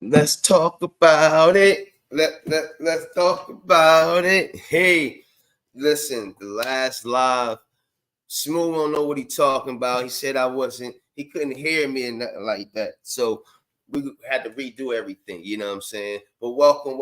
Let's talk about it. Let's talk about it. Hey, listen, the last live, Smooth don't know what he talking about. He said I wasn't, he couldn't hear me and nothing like that. So we had to redo everything, you know what I'm saying? But welcome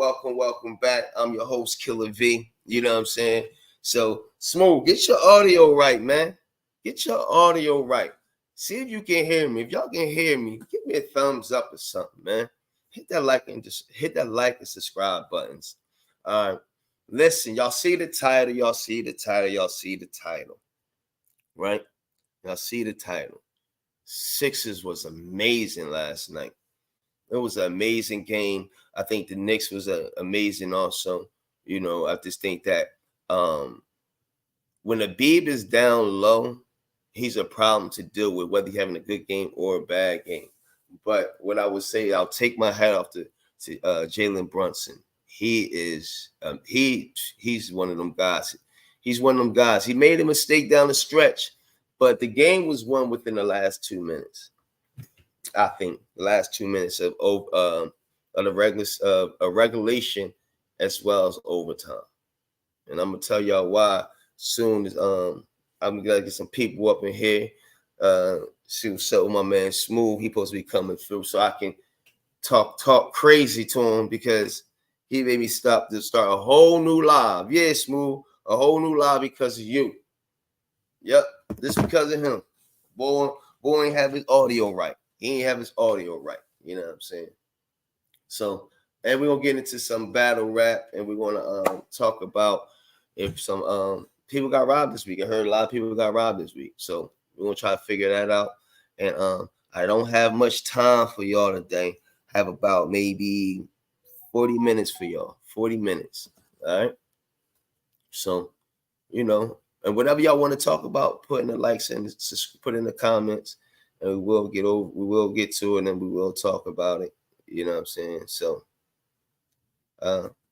back. I'm your host, Killer V. You know what I'm saying? So Smooth, get your audio right, man. Get your audio right. See if you can hear me. If y'all can hear me, give me a thumbs up or something, man. Hit that like and just hit that like and subscribe buttons. All right. Listen, y'all see the title, y'all see the title, y'all see the title. Right? Y'all see the title. Sixers was amazing last night. It was an amazing game. I think the Knicks was amazing also. You know, I just think that when Habib is down low, he's a problem to deal with, whether he's having a good game or a bad game. But what I would say, I'll take my hat off to Jalen Brunson. He is he's one of them guys. He's one of them guys. He made a mistake down the stretch, but the game was won within the last 2 minutes. I think the last 2 minutes of the regulation as well as overtime. And I'm gonna tell y'all why soon as I'm gonna get some people up in here. See what's up with my man Smooth. He supposed to be coming through so I can talk crazy to him because he made me start a whole new live. Yeah, Smooth, a whole new live because of you. Yep, this because of him. Boy ain't have his audio right. He ain't have his audio right. You know what I'm saying? So, and we're gonna get into some battle rap, and we're gonna talk about if some people got robbed this week. I heard a lot of people got robbed this week. So we're gonna try to figure that out. And I don't have much time for y'all today. I have about maybe 40 minutes for y'all. 40 minutes. All right. So, you know, and whatever y'all want to talk about, put in the likes and just put in the comments, and we will get to it, and we will talk about it. You know what I'm saying? So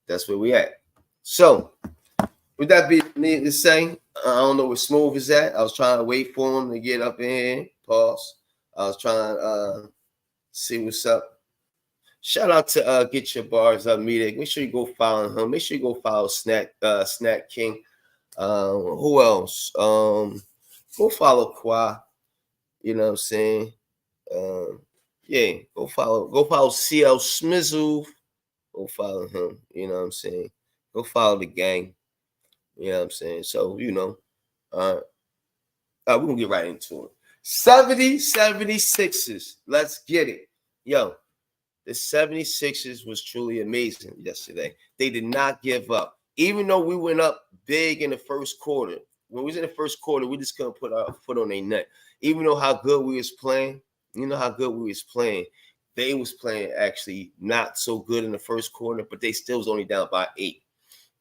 that's where we at. So with that being needed to say, I don't know where Smooth is at. I was trying to wait for him to get up in here. Pause. I was trying to see what's up. Shout out to Get Your Bars Up Media. Make sure you go follow him. Make sure you go follow Snack King. Who else? Go follow Qua. You know what I'm saying? Yeah, go follow CL Smizzle. Go follow him. You know what I'm saying? Go follow the gang. You know what I'm saying? So, you know, we're going to get right into it. 76ers. Let's get it. Yo, the 76ers was truly amazing yesterday. They did not give up. Even though we went up big in the first quarter, when we was in the first quarter, we just couldn't put our foot on their neck. Even though how good we was playing, they was playing actually not so good in the first quarter, but they still was only down by 8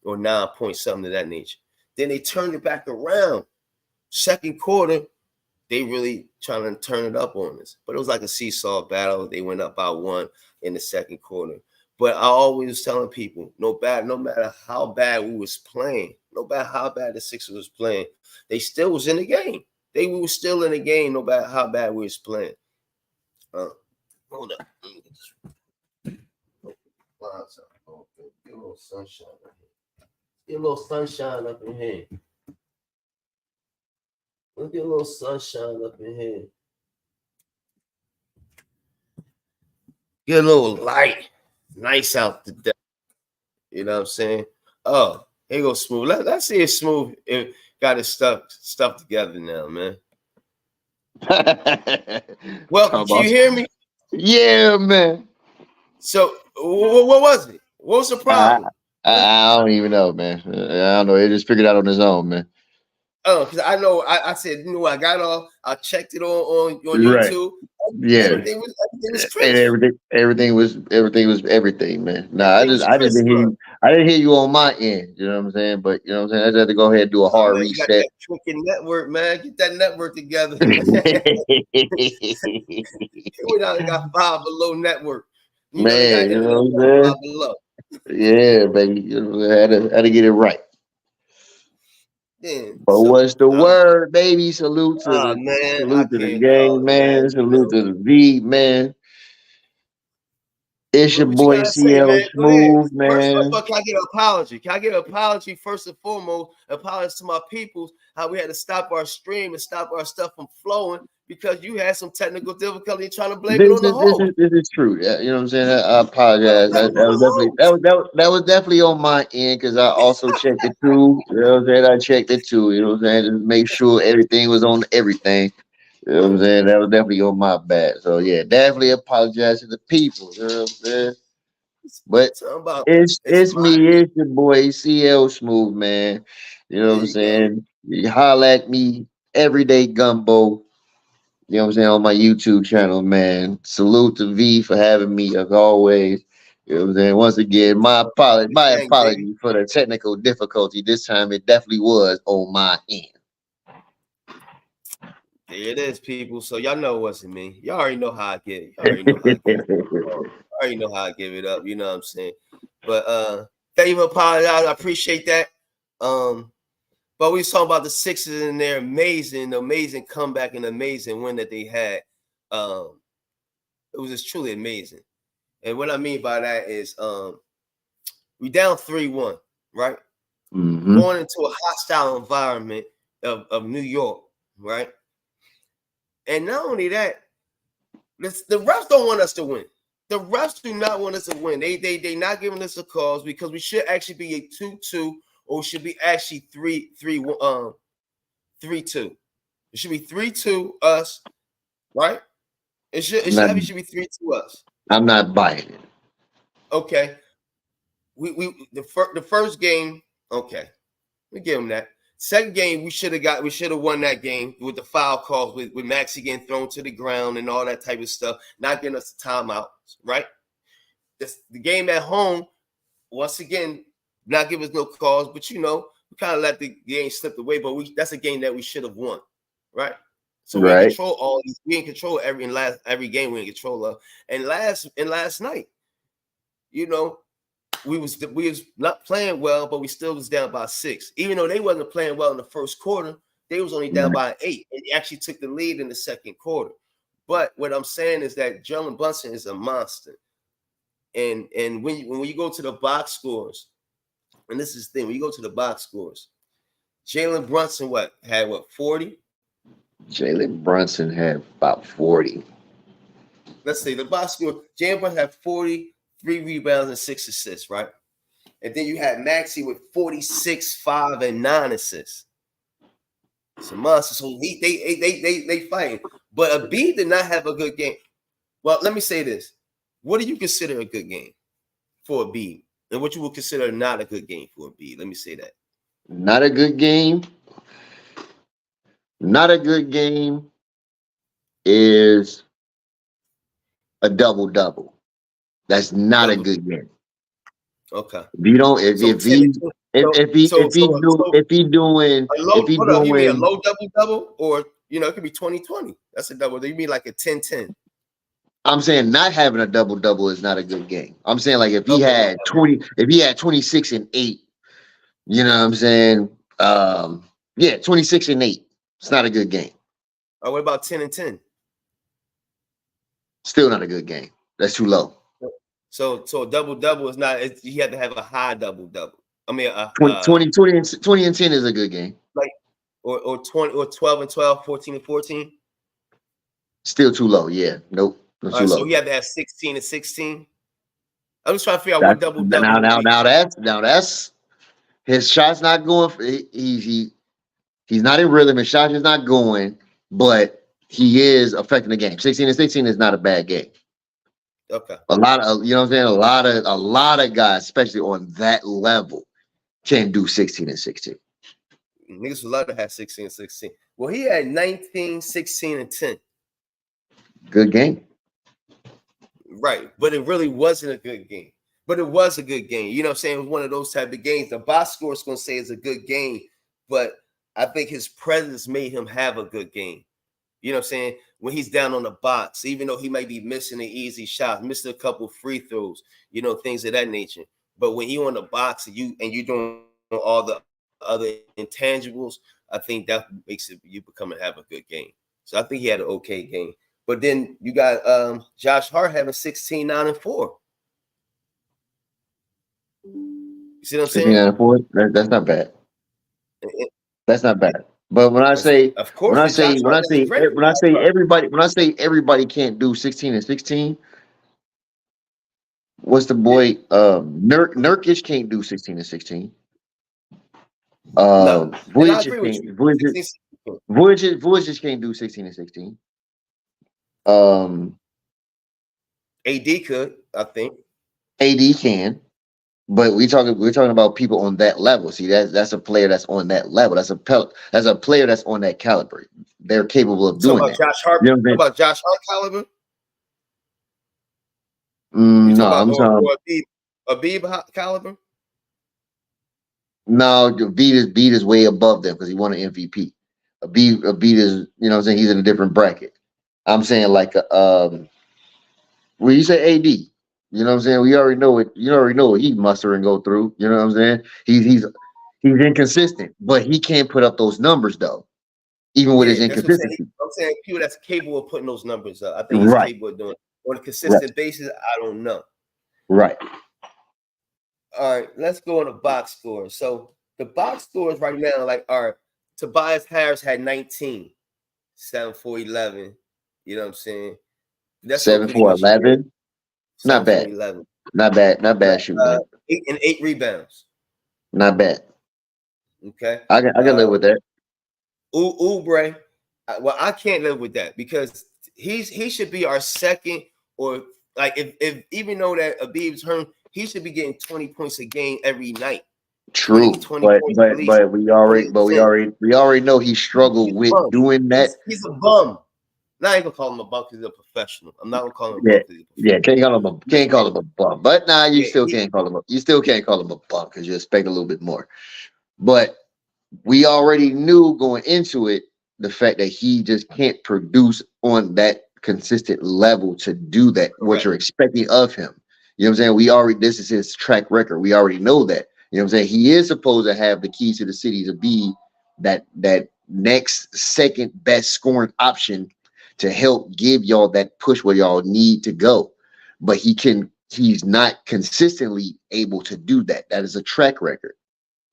or 9 points, something of that nature. Then they turned it back around. Second quarter, they really trying to turn it up on us. But it was like a seesaw battle. They went up by 1 in the second quarter. But I always was telling people, no matter how bad we was playing, no matter how bad the Sixers was playing, they still was in the game. We were still in the game, no matter how bad we was playing. Hold up. Get a little sunshine up here. Get a little sunshine up in here. Let's get a little sunshine up in here. Get a little light. Nice out today. You know what I'm saying? Oh, here goes Smooth. Let's see if Smooth got his stuff together now, man. Well, can you hear me? Yeah, man. So, what was it? What was the problem? I don't even know, man. I don't know. He just figured it out on his own, man. Oh, because I know I said, you know, I got off. I checked it on Right. YouTube. Yeah. Everything was And crazy. everything was everything, man. No, I Everything was didn't hear crisp. you. I didn't hear you on my end. You know what I'm saying? But you know what I'm saying. I just had to go ahead and do a Oh, hard man, you got reset. that freaking network, man. Get that network together. We now got Five Below network. You know they got Man, you internet know what I'm Five saying? Below. Yeah, baby. You know, I had to get it right. Then But so what's the word, baby? Salute to man, I salute to the can't gang, talk, man. man. You Salute know, to the V, man. It's your What you boy gotta say, CL man? Go ahead. Smooth, First of man. all, can I get an apology? Can I get an apology first and foremost? Apologize to my peoples how we had to stop our stream and stop our stuff from flowing because you had some technical difficulty trying to blame it This on the is this host. is this is true. Yeah, you know what I'm saying. I Trying to apologize. blame That, it on that was the definitely host. that was definitely on my end because I also checked it too. You know what I'm saying. I checked it too. You know what I'm saying. Just make sure everything was on everything. You know what I'm saying. That was definitely on my bad. So yeah, definitely apologize to the people. You know what I'm saying. But Talking about it's it's my me. end. It's your boy CL Smooth, man. You know There what I'm you go. saying. You holla at me everyday gumbo. You know what I'm saying, on my YouTube channel, man. Salute to V for having me as always. You know what I'm saying? Once again, my Gang, baby. apology for the technical difficulty. This time it definitely was on my end. There it is, people. So y'all know what's in me. Y'all already know how I get. Y'all already know how I give it up. I already know how I give it up. You know what I'm saying? But thank you for apologizing. I appreciate that. But we was talking about the Sixers and their amazing comeback and amazing win that they had. It was just truly amazing. And what I mean by that is we down 3-1, right? Mm-hmm. Going into a hostile environment of New York, right? And not only that, the refs don't want us to win. The refs do not want us to win. They not giving us a cause because we should actually be a 2-2 or should be actually 3-2. It should be 3-2 us, right? I'm not It should be 3-2 us. I'm not buying it. Okay. The first game, okay. We give them that. Second game, we should have won that game with the foul calls, with Maxey getting thrown to the ground and all that type of stuff, not getting us the timeout, right? The game at home, once again, not give us no calls, but we kind of let the game slip away. But that's a game that we should have won, right? So we in Right. control all these. We in control every game we in control of. And last night, you know, we was not playing well, but we still was down by 6. Even though they wasn't playing well in the first quarter, they was only down Right. by 8. And they actually took the lead in the second quarter. But what I'm saying is that Jalen Brunson is a monster. And when you go to the box scores, and this is the thing, when you go to the box scores, Jalen Brunson had 40? Jalen Brunson had about 40. Let's say the box score, Jalen Brunson had 43 rebounds and 6 assists, right? And then you had Maxey with 46, 5, and 9 assists. It's a monster. So they fighting. But Embiid did not have a good game. Well, let me say this. What do you consider a good game for Embiid? And what you would consider not a good game for Embiid? Let me say that. Not a good game. Not a good game is a double double. That's not a Double. good game. Okay. If you don't, So 10 and 2. A low, if he hold on, you mean a doing, low double, or it could be 20-20. That's a double. You mean like a 10-10. I'm saying not having a double double is not a good game. I'm saying like Okay. if he had 26 and 8, you know what I'm saying? Yeah, 26 and 8. It's not a good game. What about 10-10? Still not a good game. That's too low. So a double is not. You have to have a high double. I mean, 20 and 10 is a good game. like or 20 or 12 and 12, 14 and 14. Still too low. Yeah. Nope. That's All too right, so low. he had to have 16 and 16. I'm just trying to figure out That what double now would now be. now that's his shot's not going. He's not in rhythm. His shot is not going, but he is affecting the game. 16 and 16 is not a bad game. Okay. A lot of you know what I'm saying. A lot of guys, especially on that level, can do 16 and 16. Niggas would love to have 16 and 16. Well, he had 19, 16, and 10. Good game. Right. But it really wasn't a good game. But it was a good game. You know what I'm saying? It was one of those type of games. The box score is going to say it's a good game, but I think his presence made him have a good game. You know what I'm saying? When he's down on the box, even though he might be missing an easy shot, missing a couple free throws, things of that nature. But when you on the box and you doing all the other intangibles, I think that makes it you become and have a good game. So I think he had an okay game. But then you got Josh Hart having 16, 9, and 4. You see what I'm 16 saying? out of 4. That's not bad. And- That's not bad. But when I say of course, and Josh Hart doesn't break with Josh Hart. when I say everybody can't do 16 and 16, what's the Yeah. boy Nurkic can't do 16 and 16. No, and I Vujicic agree with can't you. Vujicic 16, 16. Vujicic can't do 16 and 16. Um AD could, I think. AD can. But we're talking about people on that level. See, that's a player that's on that level. That's a player that's on that caliber. They're capable of You talking doing about that. Josh Hart? You know what Talking I'm about Josh Hart caliber? You saying? No, talking about I'm talking. or Abib caliber? No, Beat is way above them because he won an MVP. Beat is, you know what I'm saying, he's in a different bracket. I'm saying like when you say AD, you know what I'm saying? We already know it. You already know what he muster and go through. You know what I'm saying? He's inconsistent, but he can't put up those numbers though, even with his Yeah, that's what I'm saying. inconsistency. I'm saying people that's capable of putting those numbers up. I think he's Right, capable of doing it. On a right, consistent basis. I don't know. right. All right, let's go on the box scores. So the box scores right now, like, are Tobias Harris had 19, 7 for 11. You know what I'm saying? That's what Seven pretty for much he did. 11. 7 Not for bad. 11. Not bad. Not Right, bad shooting that. 8 rebounds. Not bad. Okay. I can live with that. Oubre. Well, I can't live with that because he should be our second, or like, if even though that Abib's hurt, he should be getting 20 points a game every night. 20 True, 20 but points at but least. but we already 20 but we 10. already we already know he struggled He's a with bum. doing that. He's a bum. Now I ain't gonna call him a bum because he's a professional. I'm not gonna call him a Yeah, bum because he's a yeah. professional. Can't call him a bum. But nah, you Yeah, still can't call him a you still can't call him a bum because you expect a little bit more. But we already knew going into it the fact that he just can't produce on that consistent level to do that, what correct. you're expecting of him. You know what I'm saying? This is his track record. We already know that. You know what I'm saying? He is supposed to have the keys to the city to be that next second best scoring option to help give y'all that push where y'all need to go. But he's not consistently able to do that. That is a track record.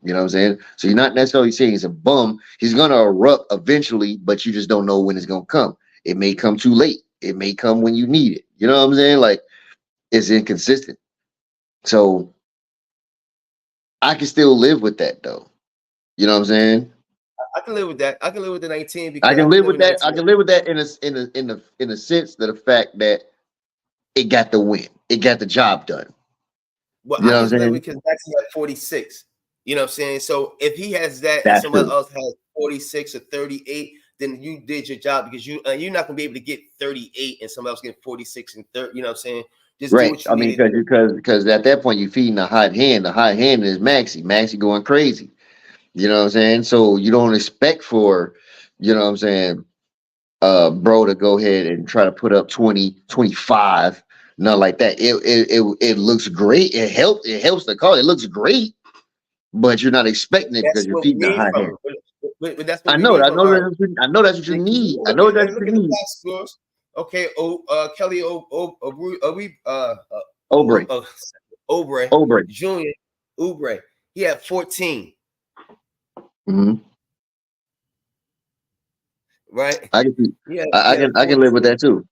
You know what I'm saying? So you're not necessarily saying he's a bum. He's gonna erupt eventually, but you just don't know when it's gonna come. It may come too late. It may come when you need it. You know what I'm saying? Like, it's inconsistent. So I can still live with that though. You know what I'm saying? I can live with that. I can live with the 19 I because I can can live live with with that. 19. I can live with that in a sense that the fact that it got the win. It got the job done. Well, You I know what can I'm live saying? with because Maxey had 46. You know what I'm saying? So if he has that and That's somebody true. else has 46 or 38, then you did your job because you're not gonna be able to get 38 and somebody else get 46 and 30. You know what I'm saying? Just do Right. what you I need mean, to do. because at that point you're feeding the hot hand. The hot hand is Maxi. Maxi going crazy. You know what I'm saying? So you don't expect for, you know what I'm saying, bro to go ahead and try to put up 20, 25, nothing like that. It looks great. It helps the call. It looks great, but you're not expecting it because That's you're what we feeding the need hot from hand. him. But that's what I we know need that. I from him. know All right. I know that's what you Because need. I know that's what look you at the need. box scores. Okay, Kelly Obre. Obre Obre. Junior Oubre. He had 14, Hmm. right? I can see, He I had can I can live with 14. that too.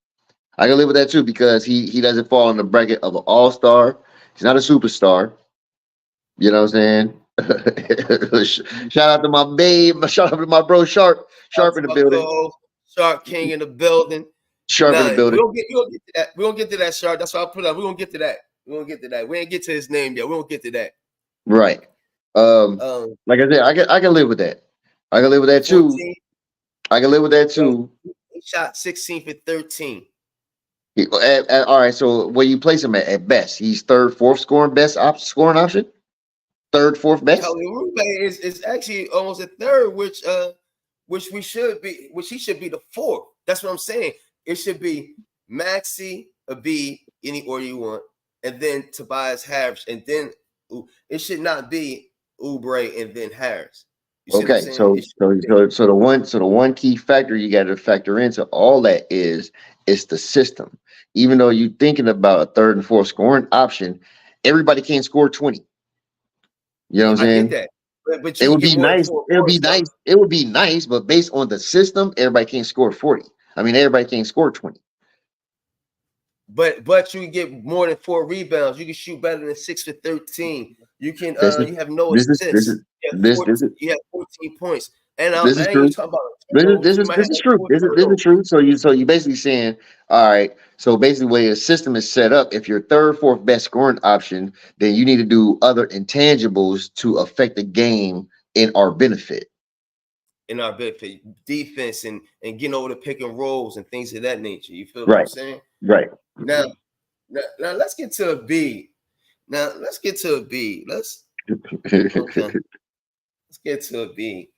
I can live with that too because he doesn't fall in the bracket of an all-star. He's not a superstar. You know what I'm saying? Shout out to my babe. Shout out to my bro Sharp in the building. Bucko, Shark King in the building. Sharp in the Nah, building. we gonna get to that. We gonna get to that, Shark. That's why I put up. We gonna get to that. We gonna get to that. We ain't get to his name yet. We gonna get to that. Right. Um, Like I said, I can live with that. I can live with that too. 14. I can live with that Well, too. he shot 16 for 13. All right. So where you place him at best? He's third, fourth scoring option. Third, fourth best. Kelly Oubre is actually almost a third, which which he should be the fourth. That's what I'm saying. It should be Maxi, a B, any order you want, and then Tobias Harris, and then it should not be Oubre and then Harris. You see what I'm Okay, saying? It should be. so the one key factor you got to factor into all that is the system. Even though you're thinking about a third and fourth scoring option, everybody can't score 20. You know what I'm saying? Everybody can't score 20. You know what I'm saying? So you got to factor in the system. Even though you're thinking about a third and fourth scoring option, everybody can't score 20. You know what I'm saying? So you got to factor in the system. Everybody can't score 20. You know what I'm I get saying? that. But It you can would get be more than nice. 4 It would be points, bro. nice. It would be nice, but based on the system, everybody can't score 40. I mean, everybody can't score 20. But you can get more than 4 rebounds. You can shoot better than 6 for 13. You can This is you have no this is this is assists. this is You have 14 points. And this is I ain't true. talking about turnovers. You might This have is like true. 4 This is turnovers. true. So you basically saying, all right. So basically, the way the system is set up, if you're third, fourth best scoring option, then you need to do other intangibles to affect the game in our benefit. In our benefit, defense and getting over the pick and rolls and things of that nature. You feel what I'm Right. saying? Right. Now, now let's get to a B. Now let's get to a B. Okay. Let's get to a B.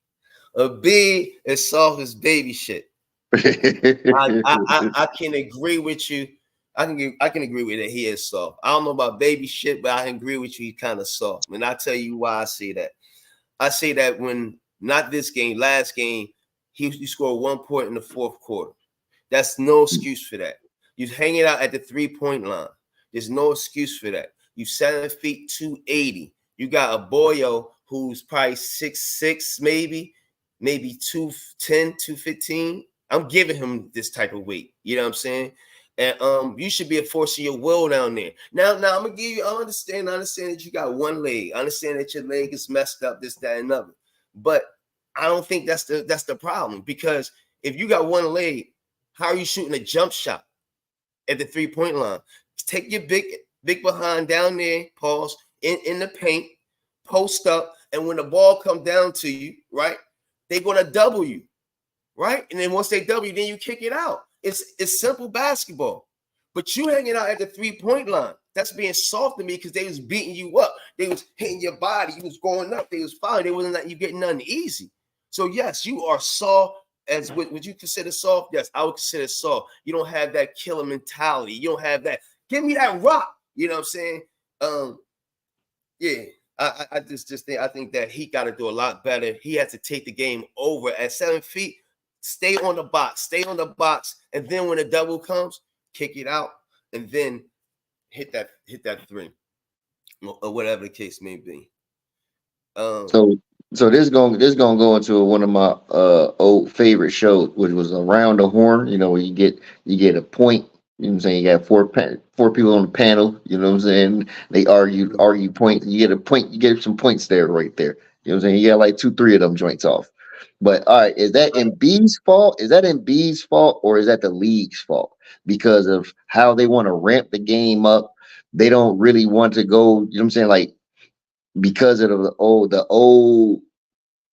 A B is soft as baby shit. I can agree with you. I can agree with that. He is soft. I don't know about baby shit, but I can agree with you. He's kind of soft. And I tell you why I say that. I say that when not this game, last game, he scored 1 point in the fourth quarter. That's no excuse for that. You're hanging out at the 3-point line. There's no excuse for that. You 7 feet 280. You got a Boyo who's probably 6'6", maybe 210, 215. I'm giving him this type of weight. You know what I'm saying? And you should be enforcing your will down there. Now I'm gonna give you. I understand that you got one leg. I understand that your leg is messed up, this, that, and other. But I don't think that's the problem, because if you got one leg, how are you shooting a jump shot at the 3-point line? Take your big behind down there, pause, in the paint, post up, and when the ball comes down to you, right, they're gonna double you, right? And then once they double you, then you kick it out. It's simple basketball. But you hanging out at the 3-point line, that's being soft to me, because they was beating you up. They was hitting your body. You was going up. They was fouling. They wasn't letting you getting nothing easy. So yes, you are soft. As would you consider soft? Yes, I would consider soft. You don't have that killer mentality. You don't have that. Give me that rock. You know what I'm saying? Yeah. I just think that he got to do a lot better. He has to take the game over at 7 feet. Stay on the box, and then when the double comes, kick it out, and then hit that three, or whatever the case may be. So so this gonna go into one of my old favorite shows, which was Around the Horn. You know, where you get a point. You know what I'm saying? You got four people on the panel. You know what I'm saying? They argue points. You get a point. You get some points there, right there. You know what I'm saying? You got like 2, 3 of them joints off. But all right, is that Embiid's fault? Is that Embiid's fault, or is that the league's fault? Because of how they want to ramp the game up, they don't really want to go. You know what I'm saying? Like, because of the old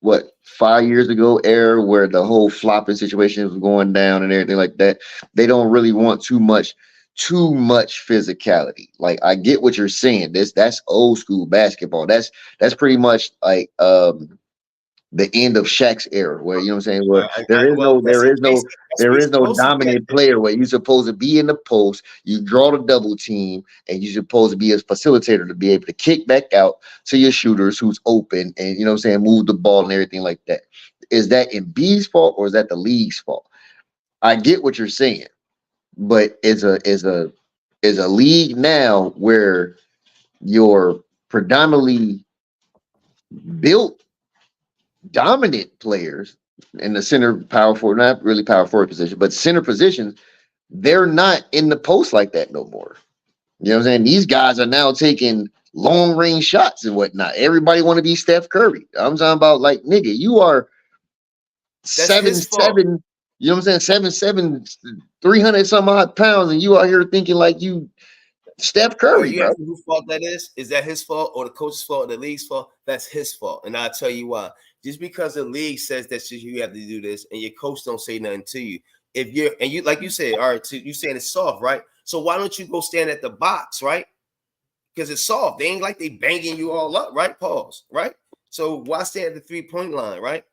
what, 5 years ago era, where the whole flopping situation was going down and everything like that. They don't really want too much physicality. Like, I get what you're saying. That's old school basketball. That's pretty much like the end of Shaq's era, where, you know what I'm saying, where there is no That's what there he's is no supposed to be at. dominant player, where you're supposed to be in the post, you draw the double team, and you're supposed to be a facilitator to be able to kick back out to your shooters who's open, and, you know what I'm saying, move the ball and everything like that. Is that Embiid's fault, or is that the league's fault? I get what you're saying, but is a league now where your predominantly built dominant players in the center power forward, not really power forward position, but center positions, they're not in the post like that no more. You know what I'm saying? These guys are now taking long range shots and whatnot. Everybody want to be Steph Curry. I'm talking about, like, nigga, you are That's seven his fault. seven. You know what I'm saying? 7'7", 300 some odd pounds, and you out here thinking like you Steph Are Curry, you bro. asking whose fault that is? Is that his fault, or the coach's fault, or the league's fault? That's his fault, and I'll tell you why. Just because the league says that you have to do this, and your coach don't say nothing to you, if you're and you like you said, all right, so you saying it's soft, right? So why don't you go stand at the box, right? Because it's soft. They ain't like they banging you all up, right? Pause, right? So why stand at the 3-point line, right?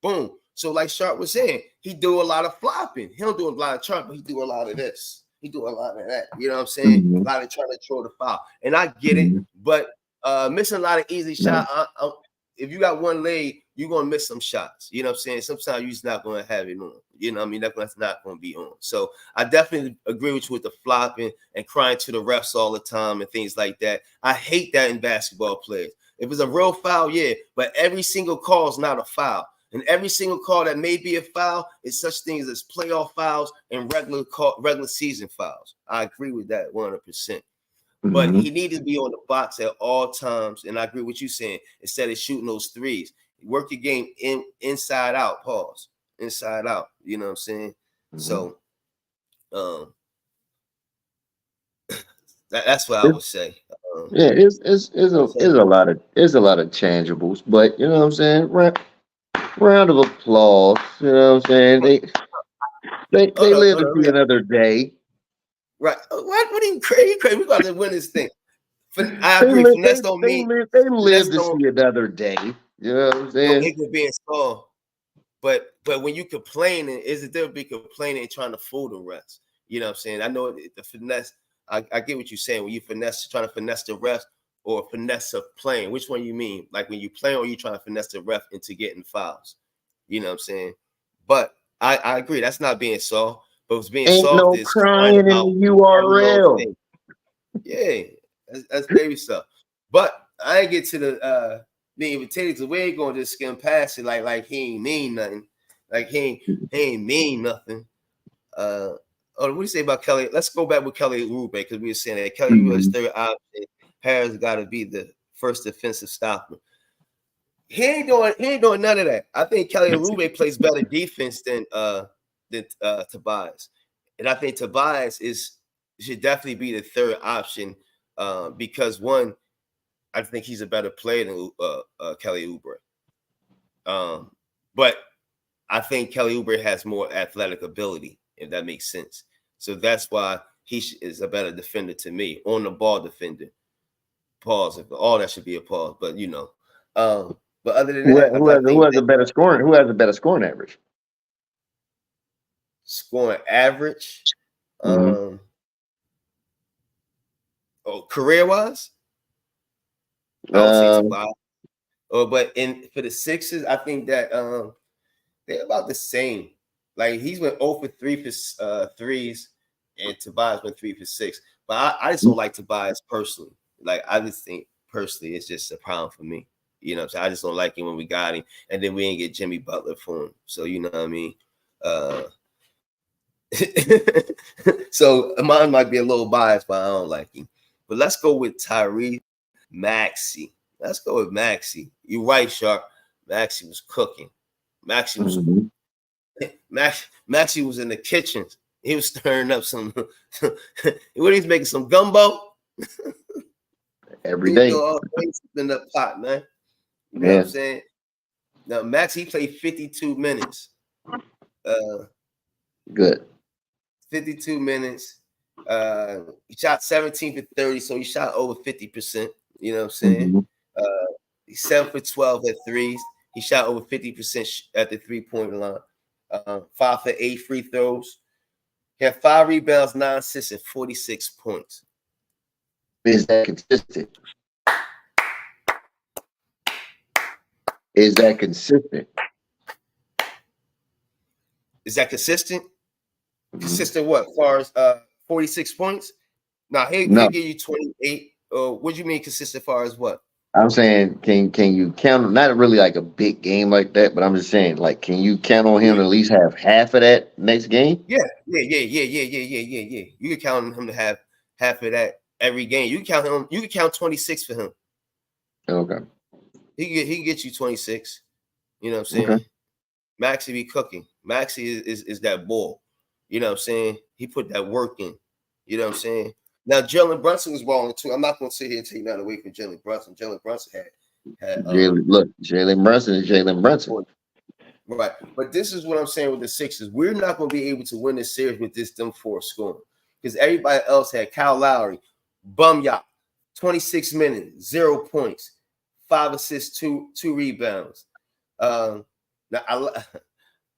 Boom. So like Sharp was saying, he do a lot of flopping. He don't do a lot of chart, but he do a lot of this. He do a lot of that. You know what I'm saying? Mm-hmm. A lot of trying to throw the foul. And I get it, Mm-hmm. but missing a lot of easy Right. shots. If you got one leg, you're gonna miss some shots. You know what I'm saying? Sometimes you're just not gonna have it on. You know what I mean? That's not gonna be on. So I definitely agree with you with the flopping and crying to the refs all the time and things like that. I hate that in basketball players. If it's a real foul, yeah. But every single call is not a foul. And every single call that may be a foul is such things as playoff fouls and regular season fouls. I agree with that 100%. But he needed to be on the box at all times. And I agree with you saying, instead of shooting those threes, work your game inside out, pause. Inside out. You know what I'm saying? So that's what I would say. Yeah, it's a lot of tangibles, but you know what I'm saying? Round of applause. You know what I'm saying? They live to see another day. Right. What are you crazy? We got to win this thing. I They agree. live Finesse don't mean they live finesse to don't see another day. You know what I'm no saying? ignorant being small. But when you complaining, is it there be complaining and trying to fool the rest? You know what I'm saying? I know the finesse. I get what you're saying. When you finesse, trying to finesse the ref or finesse of playing. Which one you mean? Like when you play or you trying to finesse the ref into getting fouls? You know what I'm saying? But I agree. That's not being soft. But what's being Ain't soft no is crying crying in about the every little URL. thing. Yeah, that's baby stuff. But I ain't get to the meat and potatoes. We ain't gonna just skim past it like he ain't mean nothing. Like he ain't mean nothing. Oh, what do you say about Kelly? Let's go back with Kelly Oubre because we were saying that Kelly Oubre's third option. Harris got to be the first defensive stopper. He ain't doing none of that. I think Kelly Oubre plays better defense than Tobias, and I think Tobias should definitely be the third option because one, I think he's a better player than Kelly Oubre. But I think Kelly Oubre has more athletic ability, if that makes sense. So that's why he is a better defender to me, on the ball defender. Pause. All that should be a pause, but you know. But other than that, I Who think has a that better scoring? Who has a better scoring average? scoring average, Mm-hmm. career wise, I would say Tobias. But for the Sixers, I think that they're about the same. Like he's went 0 for 3 for threes, and Tobias went 3 for 6. But I just don't like Tobias personally. Like I just think personally, it's just a problem for me. You know, so I just don't like him when we got him, and then we ain't get Jimmy Butler for him. So you know what I mean. So mine might be a little biased, but I don't like him. But let's go with Tyrese Maxey. Let's go with Maxey. You're right, Sharp. Maxey was cooking. Maxey was Maxey was in the kitchen. He was stirring up some. What he's making some gumbo every he day. threw all things in the pot, man. You know what I'm Yeah, saying? Now Max, he played 52 minutes. good. 52 minutes. He shot 17 for 30, so he shot over 50%. You know what I'm saying? He's 7 for 12 at threes. He shot over 50% at the 3-point line. 5 for 8 free throws. He had 5 rebounds, 9 assists, and 46 points. Is that consistent? Is that consistent? Is that consistent? Consistent what? As far as 46 points? Now he'll No, give you 28. What do you mean consistent as far as what? I'm saying, can you count? Not really like a big game like that, but I'm just saying, like, can you count on him to at least have half of that next game? Yeah. You can count on him to have half of that every game. You can count him. You can count 26 for him. Okay. He can get you 26. You know what I'm saying? Okay. Maxie be cooking. Maxie is that ball. You know what I'm saying? He put that work in. You know what I'm saying? Now Jalen Brunson was balling too. I'm not going to sit here and take that away from Jalen Brunson. Jalen Brunson had Jalen Brunson is Jalen Brunson. Right. But this is what I'm saying with the Sixers. We're not going to be able to win this series with them 4 scoring because everybody else had Kyle Lowry, bum yacht, 26 minutes, 0 points, 5 assists, two rebounds. Now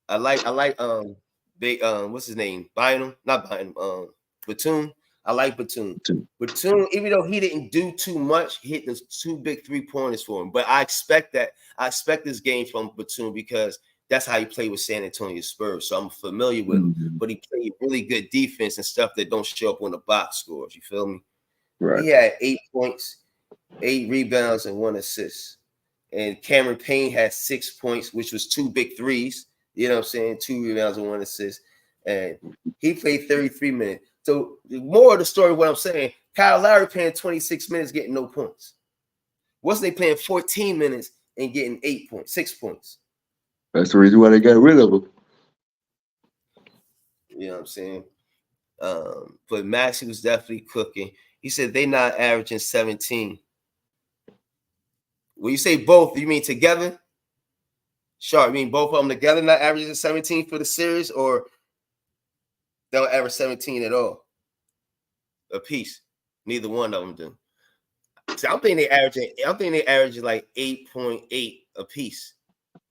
I like they what's his name? Bynum, not Bynum, Batum. I like Batum. Batum, even though he didn't do too much, he hit those 2 big 3-pointers for him. But I expect this game from Batum because that's how he played with San Antonio Spurs. So I'm familiar with him. But he played really good defense and stuff that don't show up on the box scores. You feel me? Right. He had 8 points. 8 rebounds and 1 assist. And Cameron Payne had 6 points, which was 2 big threes. You know what I'm saying? 2 rebounds and 1 assist. And he played 33 minutes. So the more of the story, what I'm saying, Kyle Lowry playing 26 minutes, getting no points. Wasn't they playing 14 minutes and getting 8 points, 6 points? That's the reason why they got rid of him. You know what I'm saying? But Maxey was definitely cooking. He said they not averaging 17. When you say both, you mean together? Sharp, you mean both of them together not averaging 17 for the series, or they don't average 17 at all? A piece. Neither one of them do. So I'm thinking they averaging like 8.8 a piece,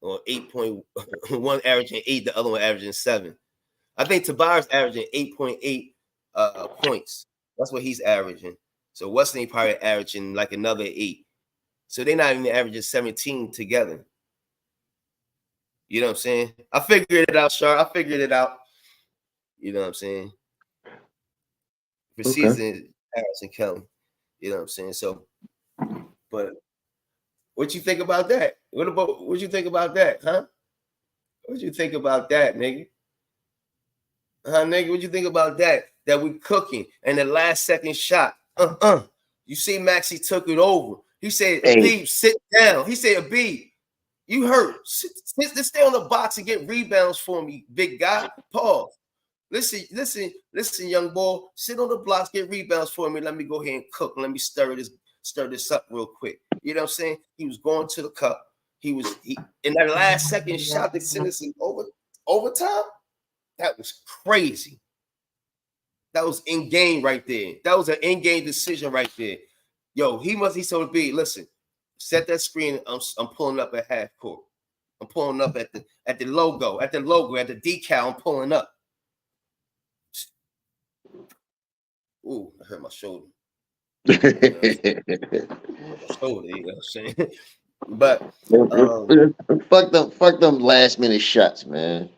or 8.1 averaging 8, the other one averaging 7. I think Tobias averaging 8.8 points. That's what he's averaging. So Wesley probably averaging like another 8. So they're not even averaging 17 together. You know what I'm saying? I figured it out, Sharp. I figured it out. You know what I'm saying? For season, Harris and Kelly. You know what I'm saying? So, but what you think about that? What you think about that, huh? What you think about that, nigga? Nigga, what you think about that? That we cooking and the last second shot. You see Maxey took it over. He said, Abib, sit down. He said, Abib, you hurt. Stay on the box and get rebounds for me, big guy. Pause. Listen, young boy. Sit on the blocks, get rebounds for me. Let me go ahead and cook. Let me stir this up real quick. You know what I'm saying? He was going to the cup. He in that last second shot that sent us in overtime. That was crazy. That was in game right there. That was an in game decision right there. Yo, he told B, listen, set that screen. I'm pulling up at half court. I'm pulling up at the logo, at the decal. I'm pulling up. Ooh, I hurt my shoulder. You know what I'm saying? But fuck them last minute shots, man.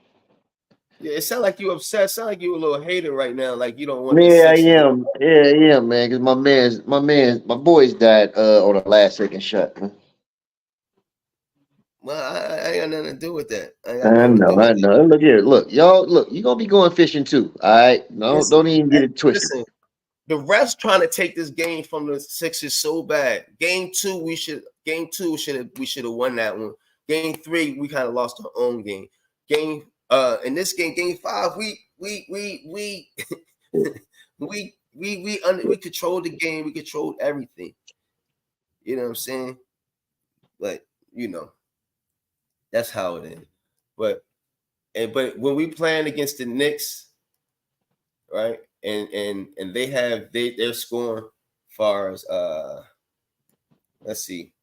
Yeah, it sounds like you upset. It sounds like you a little hater right now. Like you don't want Yeah, the I Sixers. am. Yeah, man. Because my boys died on the last second shot, man. Well, I ain't got nothing to do with that. I ain't got I nothing to do know, with I that. know. Look here, look, y'all, look. You gonna be going fishing too, all right? No, Listen, don't even get it twisted. listen. The refs trying to take this game from the Sixers so bad. Game 2, we should have won that one. Game 3, we kind of lost our own game. In this game 5, we we controlled the game. We controlled everything. You know what I'm saying? Like, you know, that's how it is. But when we playing against the Knicks, right? And they're scoring far as let's see.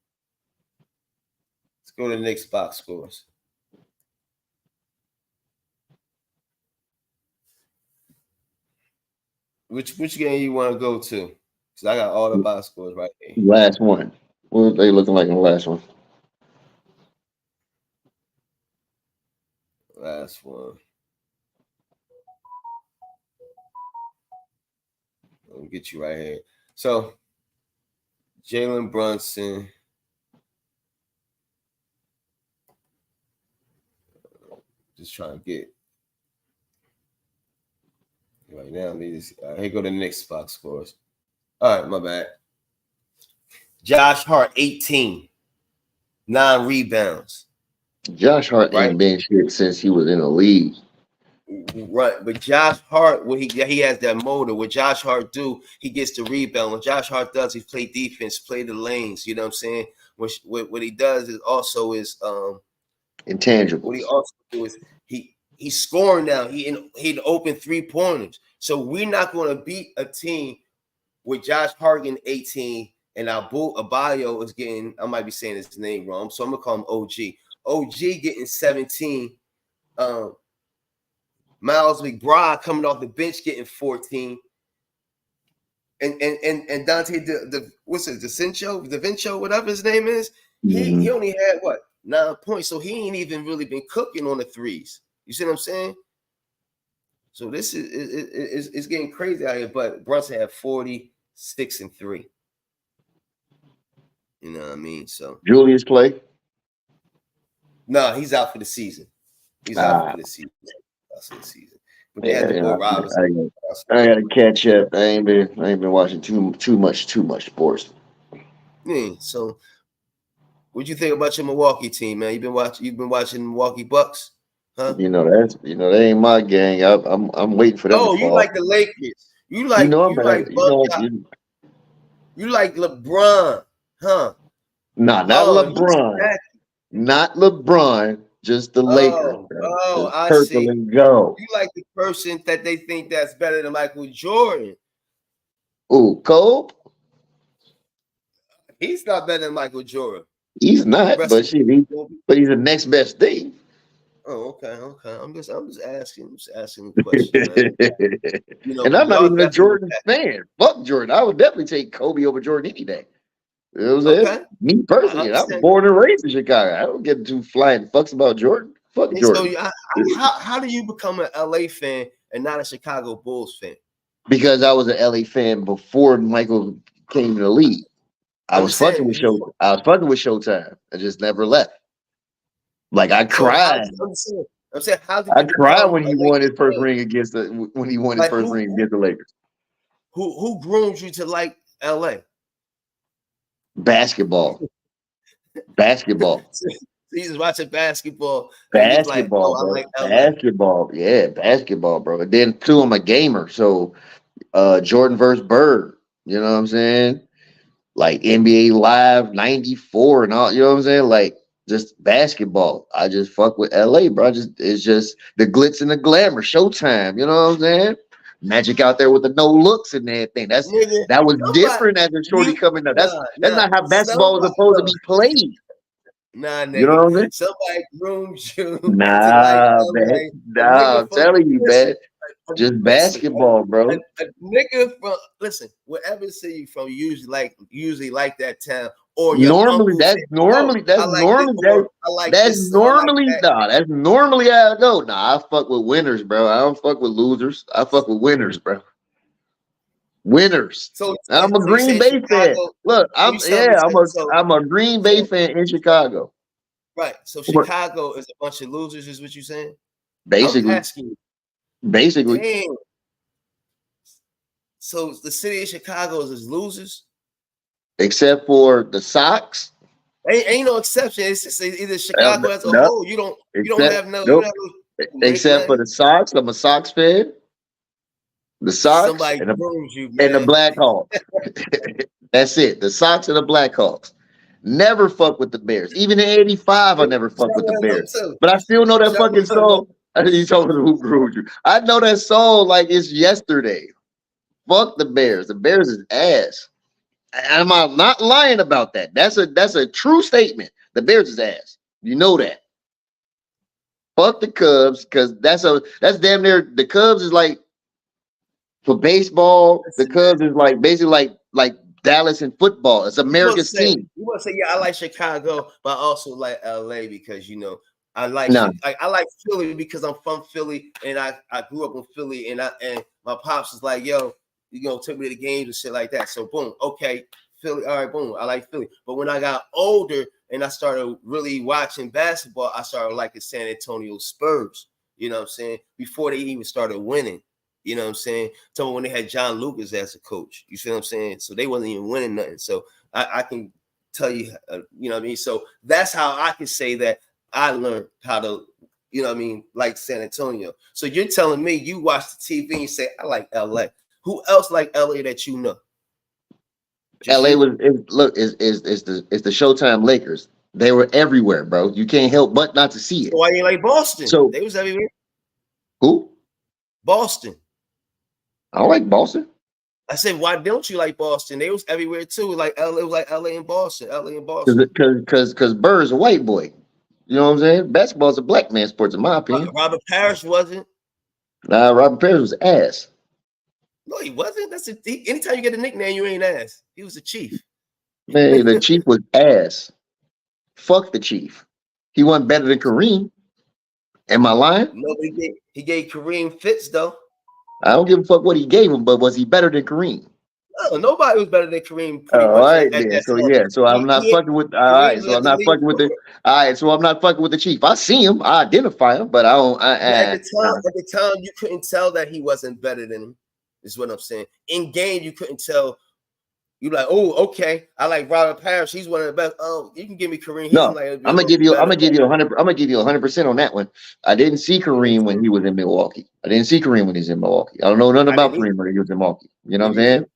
Let's go to the Knicks box scores. Which game you want to go to? Because I got all the box scores right here. Last one. What are they looking like in the last one? Last one. Let me get you right here. So Jalen Brunson. Just trying to get right now. Here go the Knicks box scores. All right, my bad. Josh Hart, 18. 9 rebounds. Josh Hart ain't been shit since he was in the league. Right, but Josh Hart, he has that motor. What Josh Hart do, he gets the rebound. What Josh Hart does, he play defense, play the lanes. You know what I'm saying? What he does is also intangible. What he also do is he's scoring now. He'd open 3-pointers. So we're not going to beat a team with Josh Hart getting 18 and Abu Abayo is getting. I might be saying his name wrong, so I'm gonna call him OG. OG getting 17. Miles McBride coming off the bench getting 14. And Dante what's it, DaVincio, whatever his name is, he only had 9 points. So he ain't even really been cooking on the threes. You see what I'm saying? So this is getting crazy out here. But Brunson had 46 and 3. You know what I mean? So Julius play. no, he's out for the season. He's out for Ah, the season. Out for the season. But they yeah, had the you boy know, Robinson. I gotta catch up. I ain't been watching too much sports. Yeah, so what you think about your Milwaukee team, man? You've been watching Milwaukee Bucks, huh? That ain't my gang. I'm waiting for them to Oh, you fall. like the Lakers. You know I'm You like bad. Bud You like LeBron, huh? nah, not Oh, you LeBron, stack. not LeBron, just the Lakers, bro. Just I purple see. and gold. You like the person that they think that's better than Michael Jordan. Ooh, Cole, He's not better than Michael Jordan. he's not, Rest but in shit, peace, Kobe. but he's the next best thing. Oh, okay. I'm just asking a question, man. You know, And I'm not y'all even a definitely Jordan fan. Fuck Jordan. I would definitely take Kobe over Jordan any day. You know what I'm saying? okay. Me I personally, I'm understand. born and raised in Chicago. I don't get too flying fucks about Jordan. Fuck And so, Jordan. how do you become an LA fan and not a Chicago Bulls fan? Because I was an LA fan before Michael came to the league. I'm just saying. I was fucking with Showtime. I just never left. Like So I'm saying, how did I you cried become when a he won his Lakers first fan? ring against the when he won his Like first ring against the Lakers. who groomed you to like LA? Basketball, basketball, So you just watching basketball and you was like, basketball, oh, I bro. like LA. Basketball, yeah, basketball, bro. And then too, I'm a gamer, so Jordan versus Bird. You know what I'm saying? Like NBA Live '94 and all. You know what I'm saying? Like just basketball. I just fuck with LA, bro. It's just the glitz and the glamour, Showtime. You know what I'm saying? Magic out there with the no looks and everything. Nigga, That was somebody different as a shorty you coming up. That's not how basketball was somebody supposed to be played. You know nigga. what I'm saying? Somebody groomed you to like Nah, man. LA. A Nah, nigga I'm from telling you, listen, man. Just listen, basketball, bro. a nigga from listen, wherever city you from, usually like that town, or your Normally, uncle said, "Oh, I like this," or "I like this," or "I like that." that's normally how I go. Nah, I fuck with winners, bro. I don't fuck with losers. I fuck with winners, bro. Winners. I'm a So you Green saying Bay fan. Chicago? Look, So you telling me I'm a Green Bay so fan in Chicago. right? So Chicago is a bunch of losers, is what you saying? I'm Basically, asking you, basically, damn. So the city of Chicago is losers. except for the Sox. Ain't no exception. It's just either Chicago as a No, whole. You don't except have no you don't nope. have no Except for nickname. the Sox. I'm a Sox fan. The Sox Somebody grooms you, and the man. Blackhawks. That's it. The Sox and the Blackhawks. Never fuck with the Bears. Even in '85, I never fucked with the Shout Bears. out But I still know that fucking to song. You told me who groomed you. I know that song like it's yesterday. Fuck the Bears. The Bears is ass. Am I not lying about that? That's a true statement. The Bears is ass. You know that. Fuck the Cubs because that's damn near the Cubs is like for baseball. The listen, man. Cubs is like basically like Dallas in football. It's America's team. You want to say, yeah, I like Chicago, but I also like LA because I like No, I like Philly because I'm from Philly and I grew up in Philly and my pops was like, yo, took me to the games and shit like that. So boom, okay, Philly, all right, boom, I like Philly. But when I got older and I started really watching basketball, I started liking San Antonio Spurs. You know what I'm saying? Before they even started winning. You know what I'm saying? So when they had John Lucas as a coach, you see what I'm saying? So they wasn't even winning nothing. So I can tell you, you know what I mean? So that's how I can say that I learned how to, you know what I mean, like San Antonio. So you're telling me you watch the TV and you say, I like LA. Who else like LA that you know? Just LA you? look is the Showtime Lakers. They were everywhere, bro. You can't help but not to see So it. why you like Boston? So They was everywhere. who? Boston. I don't like Boston. I said, why don't you like Boston? They was everywhere too. Like LA, it was like LA and Boston, LA and Boston. Because Bird's a white boy. You know what I'm saying? Basketball's a black man sports, in my opinion. Robert Parrish wasn't. Nah, Robert Parrish was ass. No, he wasn't. Anytime you get a nickname, you ain't ass. He was the chief. Man, the Chief was ass. Fuck the Chief. He wasn't better than Kareem. Am I lying? No, he gave Kareem fits though. I don't give a fuck what he gave him, but was he better than Kareem? No, nobody was better than Kareem pretty All much right at then. that So time. yeah, so I'm not He fucking with. All right, Kareem so led I'm the not league fucking with the. scorer. All right, so I'm not fucking with the chief. I see him, I identify him, but I don't. But Nah. at the time, you couldn't tell that he wasn't better than him. Is what I'm saying. In game, you couldn't tell. You like, oh, okay. I like Robert Parrish. He's one of the best. Oh, you can give me Kareem. He's No, like a I'm gonna little give you. I'm better. gonna give you 100. I'm gonna give you 100% on that one. I didn't see Me Kareem when too. he was in Milwaukee. I didn't see Kareem when he's in Milwaukee. I don't know nothing I about didn't either. Kareem when he was in Milwaukee. You know Me what I'm neither. saying?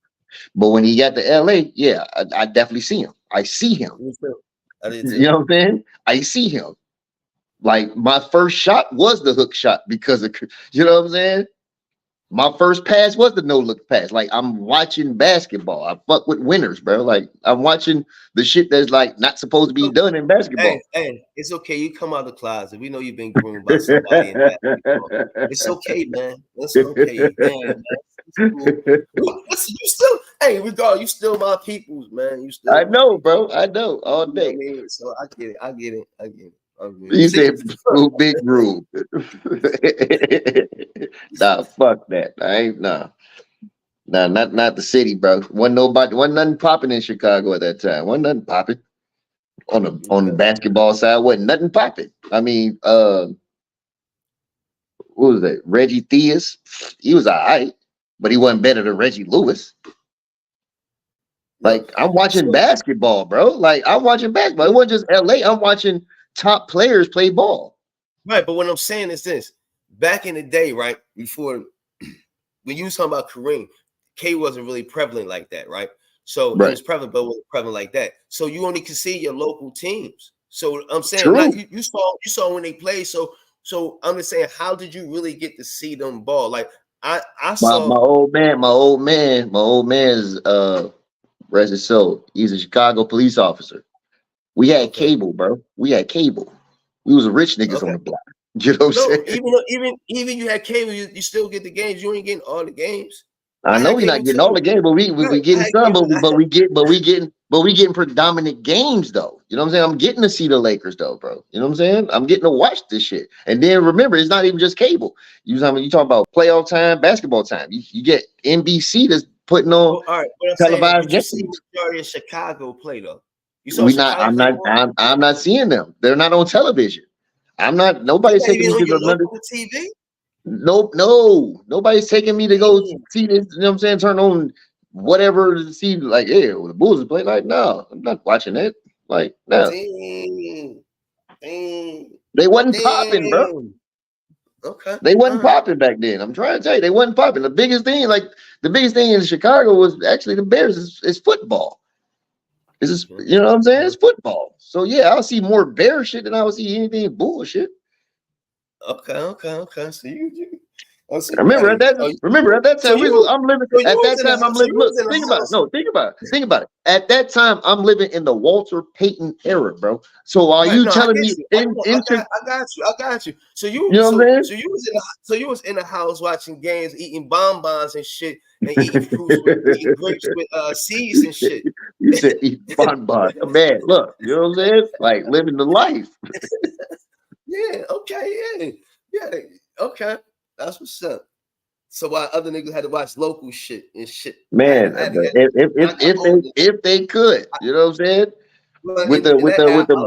But when he got to LA, yeah, I definitely see him. I see him. Me too. I did You too. know what I'm saying? I see him. Like my first shot was the hook shot because of, you know what I'm saying? My first pass was the no look pass. Like I'm watching basketball. I fuck with winners, bro. Like I'm watching the shit that's like not supposed to be done in Hey, basketball. hey, it's okay. You come out of the closet. We know you've been groomed by somebody in basketball. It's okay, man. It's okay, man. It's cool. Listen, you still, hey, regard, you still my peoples, man. You still I my know, people. bro. I know all You know what I day. mean? So I get it. I get it. I get it. I get it. You See, said full big room. Nah, fuck that. I ain't nah. Nah, not the city, bro. Wasn't nothing popping in Chicago at that time. Wasn't nothing popping on the okay. basketball side. Wasn't nothing popping. I mean, what was that? Reggie Theus. He was alright, but he wasn't better than Reggie Lewis. No. Like I'm watching So, basketball, bro. Like I'm watching basketball. It wasn't just LA. I'm watching top players play ball. right, but what I'm saying is this: back in the day, right before when you was talking about Kareem, K wasn't really prevalent like that, right? So it Right. was prevalent, but it wasn't prevalent like that. So you only could see your local teams. So I'm saying, not True. you saw when they played. So I'm just saying, how did you really get to see them ball? Like I My saw. my old man's rest his soul. He's a Chicago police officer. We had Okay, cable, bro. We had cable. We was rich niggas on okay. the block. You know what I'm No, saying? even you had cable, you still get the games. You ain't getting all the games. I I know had we not cable getting all too. the game, but we Right, I getting had some, cable. but we getting predominant games though. You know what I'm saying? I'm getting to see the Lakers though, bro. You know what I'm saying? I'm getting to watch this shit. And then remember, it's not even just cable. You talking about playoff time, basketball time. You get NBC that's putting on Well, all right. What I'm saying is, televised did you see games. majority of Chicago play though? You saw We not. Chicago play more? I'm not seeing them. They're not on television. I'm not. They're Nobody's not taking even me on to your the London. local TV. Nope, no, nobody's taking me to go Damn, see this. You know what I'm saying? Turn on whatever to see. Like, yeah, the Bulls are playing. Like, no, I'm not watching that. Like, no, damn, damn, they wasn't popping, bro. damn. Okay, They all wasn't right. popping back then. I'm trying to tell you, they wasn't popping. The biggest thing in Chicago was actually the Bears is football. This is, Okay, you know what I'm saying? It's football. So yeah, I'll see more Bear shit than I will see anything bullshit. okay. So you I see. Hey, oh, Remember at that so time you, I'm living so you at was that in the time I'm house. So living. you Look, was in the think about it. house, No, think about it. At that time I'm living in the Walter Payton era, bro. So are right? you No, I telling get me you. in I got you. So you know what I'm so you was in the house watching games, eating bonbons and shit, and eating eating grapes with seeds and shit. saying? You said eat bonbon. Man, look, you know what I'm saying? Like living the life. Yeah, okay, yeah, okay. That's what's up. So why other niggas had to watch local shit and shit. Man, I had to but get. I got older. if they could, you know what I'm saying? Well, in that era, I With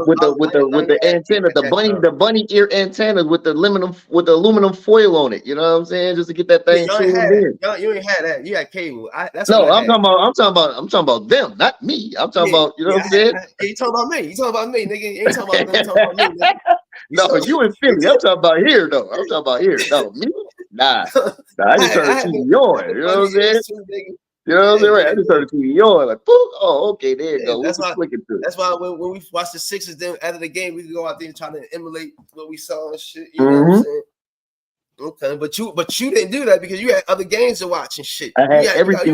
ain't the had antenna, at that time. the bunny ear antennas with the aluminum foil on it. You know what I'm saying? Just to get that Yeah, thing y'all ain't tuned had that. in. You ain't had that. You had cable. That's what No, I had. I'm talking about them, not me. I'm talking Yeah, about, you know yeah. what I'm saying? Yeah, you talking about me? You talking about me, nigga? You ain't talking about them. You talking about me, nigga? You No, talking? you in You Philly. I'm talking about here though. I'm talking about here. No, me? Nah. talking Nah, I just turned I the had TV the on. You know bunny what I'm saying? ears too, nigga. You know what I'm Yeah, saying? Right. I yeah, just yeah. turned the TV on. Like, boop. Oh, okay, there you Yeah, go. We can flick it through. That's why when we watch the Sixers, then after the game, we can go out there and try to emulate what we saw and shit. You know what I'm Mm-hmm. saying? Okay, but you didn't do that because you had other games to watch and shit. You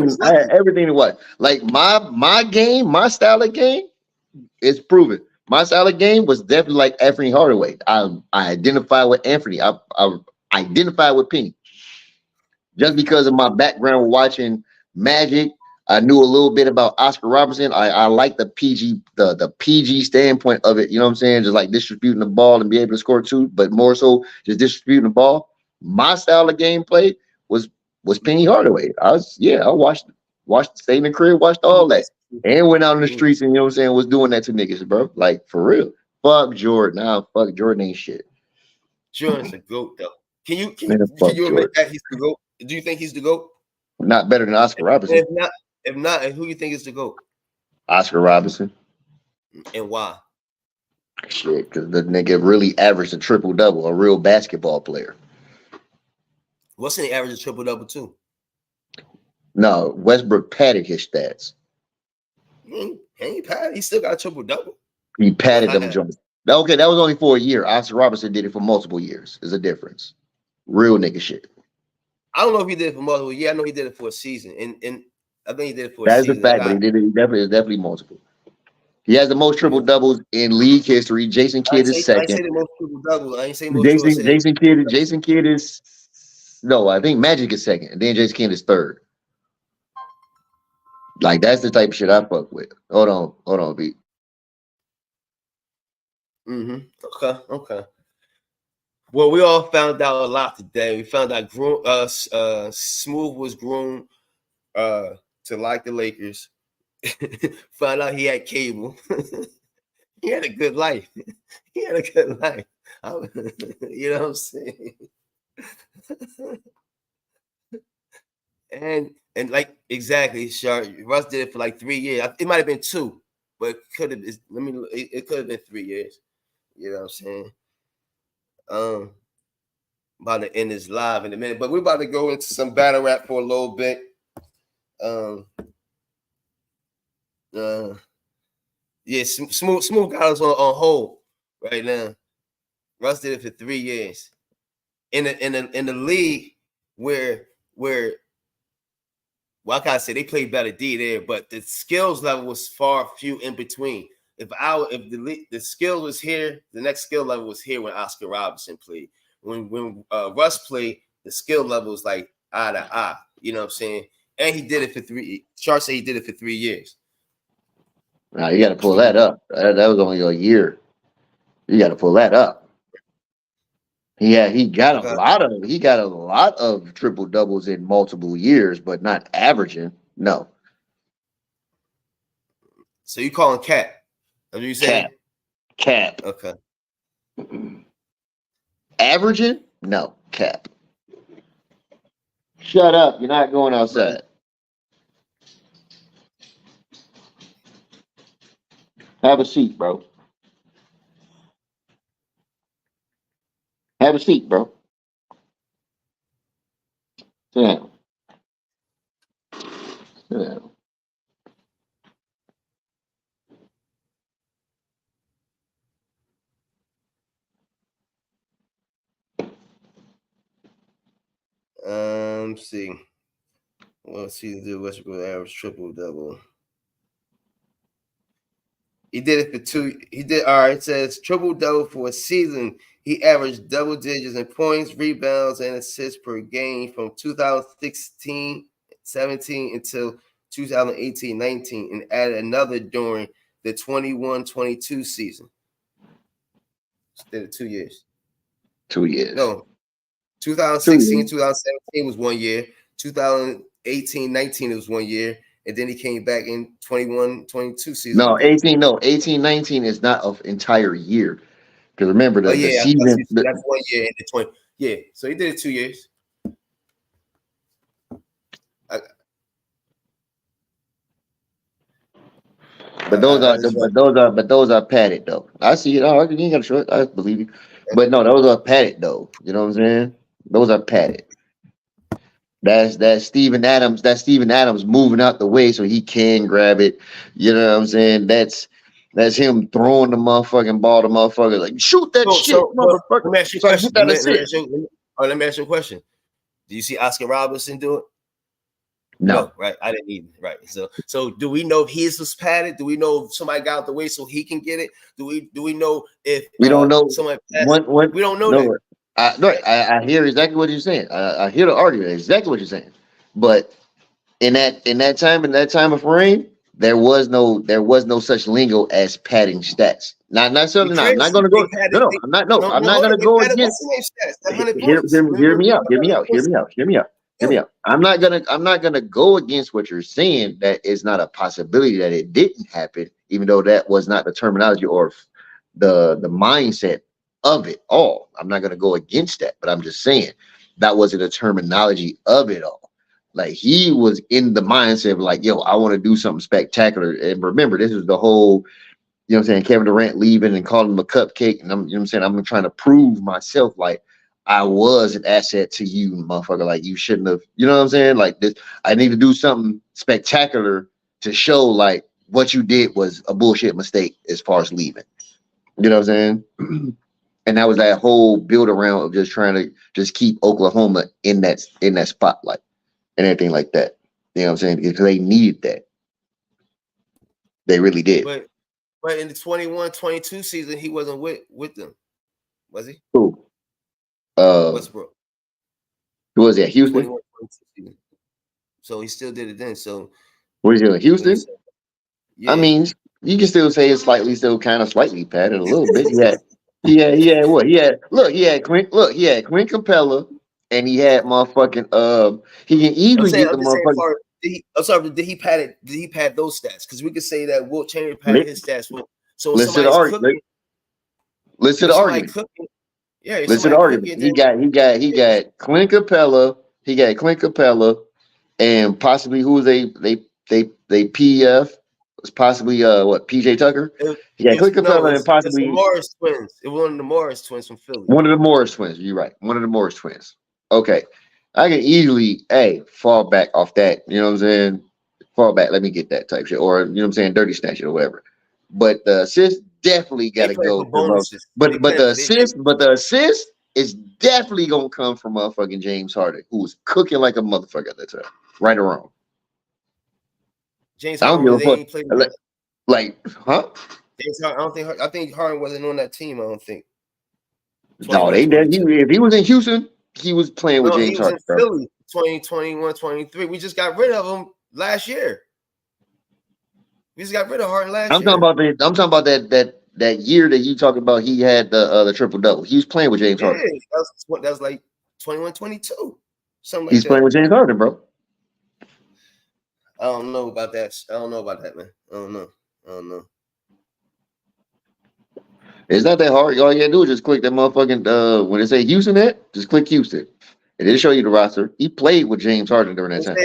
was I had lucky. everything to watch. Like my game, my style of game is proven. My style of game was definitely like Anthony Hardaway. I identify with Anthony. I identify with Penny just because of my background watching Magic. I knew a little bit about Oscar Robertson. I like the PG the PG standpoint of it. You know what I'm saying? Just like distributing the ball and be able to score too, but more so just distributing the ball. My style of gameplay was Penny Hardaway. I watched stayed in the crib, watched all that, and went out in the streets and you know what I'm saying, was doing that to niggas, bro. Like for real. Fuck Jordan. Nah, fuck Jordan ain't shit. Jordan's a GOAT though. Can you Man, fuck admit Jordan. that he's the GOAT? Do you think he's the GOAT? Not better than Oscar Robertson. If not, who you think is the GOAT? Oscar Robertson. And why? Shit, because the nigga really averaged a triple double, a real basketball player. What's the average of triple double too? No, Westbrook padded his stats. He padded. He still got a triple double. He padded them jumps. Okay, that was only for a year. Oscar Robertson did it for multiple years. There's a difference. Real nigga shit. I don't know if he did it for multiple. Yeah, I know he did it for a season, and I think he did it for a season. That is the fact, but he did it. He definitely multiple. He has the most triple doubles in league history. Jason Kidd is second. I say the most triple doubles. I ain't say most. Jason Kidd is no. I think Magic is second, and then Jason Kidd is third. Like that's the type of shit I fuck with. Hold on, B. Okay. Well, we all found out a lot today. We found out Smooth was groomed to like the Lakers. Found out he had cable. He had a good life. You know what I'm saying? and like exactly, Sharp. Russ did it for like 3 years. It might have been 2, but it could have. It could have been 3 years. You know what I'm saying? About to end this live in a minute, but we're about to go into some battle rap for a little bit. Yeah, Smooth got us on hold right now. Russ did it for 3 years in the league where well, I gotta say they played better D there, but the skills level was far few in between. If the skill was here, the next skill level was here when Oscar Robertson played. When Russ played, the skill level was like eye to eye. You know what I'm saying? And he did it for 3. Sharp said he did it for 3 years. Now you got to pull that up. That was only a year. You got to pull that up. Yeah, he got a lot of triple doubles in multiple years, but not averaging. No. So you calling Cap? What you saying? Cap. Okay. Averaging? No, Cap. Shut up. You're not going outside. Have a seat, bro. Have a seat, bro. Sit down. Sit down. See. Let's see the Westbrook average triple double. He did it for 2. He did all right. It says triple double for a season. He averaged double digits in points, rebounds, and assists per game from 2016-17 until 2018-19, and added another during the 21-22 season. Did it 2 years. 2 years. No, 2016-2017 was 1 year. 2018-19 was 1 year. And then he came back in 21-22 season. No, 18-19 is not an entire year. Because remember the season. That's 1 year and the 20. Yeah, so he did it 2 years. But those are padded though. I see it. Oh, you ain't got to show it. I believe you. But no, those are padded though. You know what I'm saying? Those are padded. That's Steven Adams. That's Steven Adams moving out the way so he can grab it. You know what I'm saying? That's him throwing the motherfucking ball to motherfucker like shoot that shit, motherfucker. Let me ask you a question. Do you see Oscar Robertson do it? No, right. I didn't either. Right. So do we know if his was padded? Do we know if somebody got out the way so he can get it? Do we know if we don't know somebody we don't know that. I hear exactly what you're saying. I hear the argument, exactly what you're saying. But in that time of frame, there was no such lingo as padding stats. I'm not going to go. I'm not going to go against. Hear me out. hear me out. I'm not gonna go against what you're saying. That is not a possibility that it didn't happen, even though that was not the terminology or the mindset of it all. I'm not gonna go against that, but I'm just saying that wasn't the terminology of it all. Like he was in the mindset of like, yo, I want to do something spectacular. And remember, this is the whole, you know what I'm saying, Kevin Durant leaving and calling him a cupcake. And I'm, you know what I'm saying, I'm trying to prove myself like I was an asset to you, motherfucker. Like you shouldn't have, you know what I'm saying? Like this, I need to do something spectacular to show like what you did was a bullshit mistake as far as leaving. You know what I'm saying? And that was that whole build around of just trying to just keep Oklahoma in that spotlight and everything like that. You know what I'm saying? Because they needed that. They really did. But in the 21-22 season, he wasn't with them, was he? Who? Westbrook. Who was that? Houston? Season. So he still did it then. So what is he in Houston? Yeah. I mean, you can still say it's still kind of slightly padded a little bit. He had what? He had Clint Capella, and he had motherfucking he can easily get the motherfucking. I'm sorry, did he pad those stats? Because we could say that Wilt Chamberlain padded his stats. So if somebody's cooking, listen to the argument. Yeah, listen to the argument. He got Clint Capella. He got Clint Capella, and possibly who was they PF. Was possibly PJ Tucker. Clint Capella and possibly the Morris twins. It was one of the Morris twins from Philly. One of the Morris twins. You're right. One of the Morris twins. Okay. I can easily fall back off that. You know what I'm saying? Fall back. Let me get that type shit. Or you know what I'm saying? Dirty snatch it or whatever. But the assist definitely gotta go to but the assist is definitely gonna come from motherfucking James Harden, who was cooking like a motherfucker at that time. Right or wrong. James Harden, they ain't played huh? James Harden, I think Harden wasn't on that team. I don't think. No, they did. If he was in Houston, he was playing with James Harden. He was in Philly, 2021, 23. We just got rid of him last year. We just got rid of Harden last year. I'm talking about that year that you talking about. He had the triple double. He was playing with James Harden. That was like 21, 22. Something like He's playing with James Harden, bro. I don't know about that. I don't know about that, man. I don't know. It's not that hard. All you gotta do is just click that motherfucking when it say Houston just click Houston. It didn't show you the roster. He played with James Harden during that time.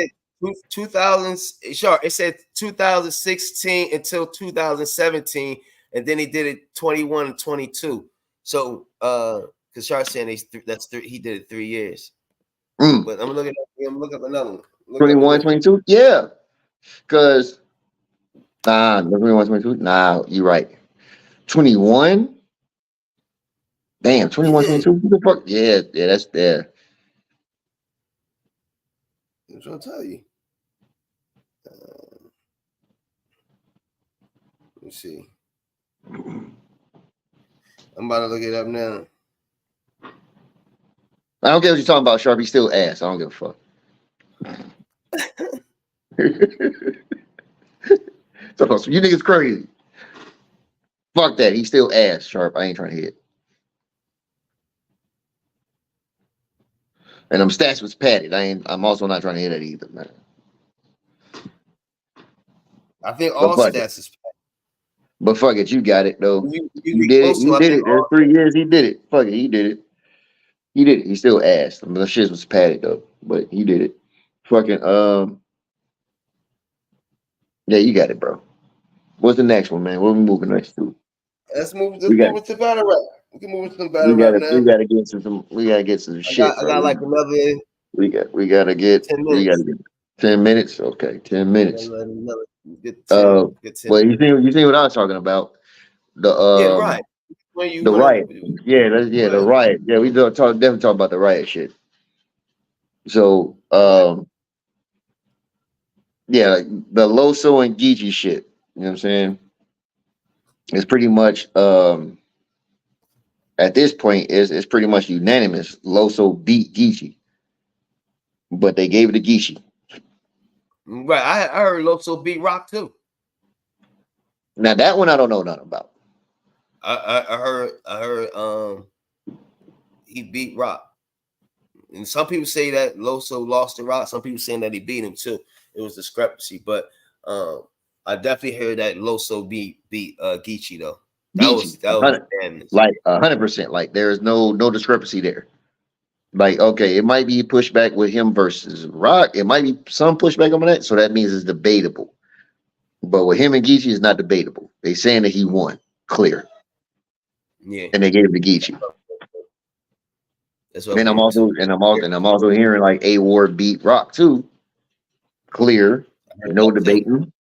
2000, sure. It said 2016 until 2017, and then he did it 21 and 22. So, because Sharp saying he did it 3 years. But I'm looking up another one. 21, 22? Yeah. Because 21, 22? Nah, you're right. 21? Damn, 21, 22? What the fuck? Yeah, that's there. I'm trying to tell you. Let's see. I'm about to look it up now. I don't care what you're talking about, Sharp. He's still ass. I don't give a fuck. So you niggas crazy. Fuck that. He's still ass, Sharp. I ain't trying to hit. And them stats was padded. I'm also not trying to hit it either, man. I think all stats is padded. But fuck it, you got it though. You did it. You did it. There's 3 years he did it. Fuck it, he did it. He did it. He still asked. I mean, the shit was padded though, but he did it. Fucking yeah, you got it, bro. What's the next one, man? What are we moving next to? Let's move to battle rap. We can move into the battle rap now. We gotta get some shit. I got like another. We gotta get 10 minutes. 10 minutes. Okay, 10 minutes. Well, you see what I was talking about? The riot. The riot. The riot. Yeah, we definitely talk about the riot shit. So like the Loso and Geechee shit. You know what I'm saying? It's pretty much at this point it's pretty much unanimous. Loso beat Geechee, but they gave it to Geechee. Right, I heard Loso beat Rock too. Now that one I don't know nothing about. I heard he beat Rock. And some people say that Loso lost to Rock. Some people saying that he beat him too. It was discrepancy, but I definitely heard that Loso beat Geechee though. That was unanimous. Like 100%. Like there is no discrepancy there. Like, okay, it might be pushback with him versus Rock. It might be some pushback on that, so that means it's debatable. But with him and Geechee, it's not debatable. They saying that he won clear. Yeah, and they gave it to Geechee. That's what And I'm also hearing like A Ward beat Rock too. Clear, no debating.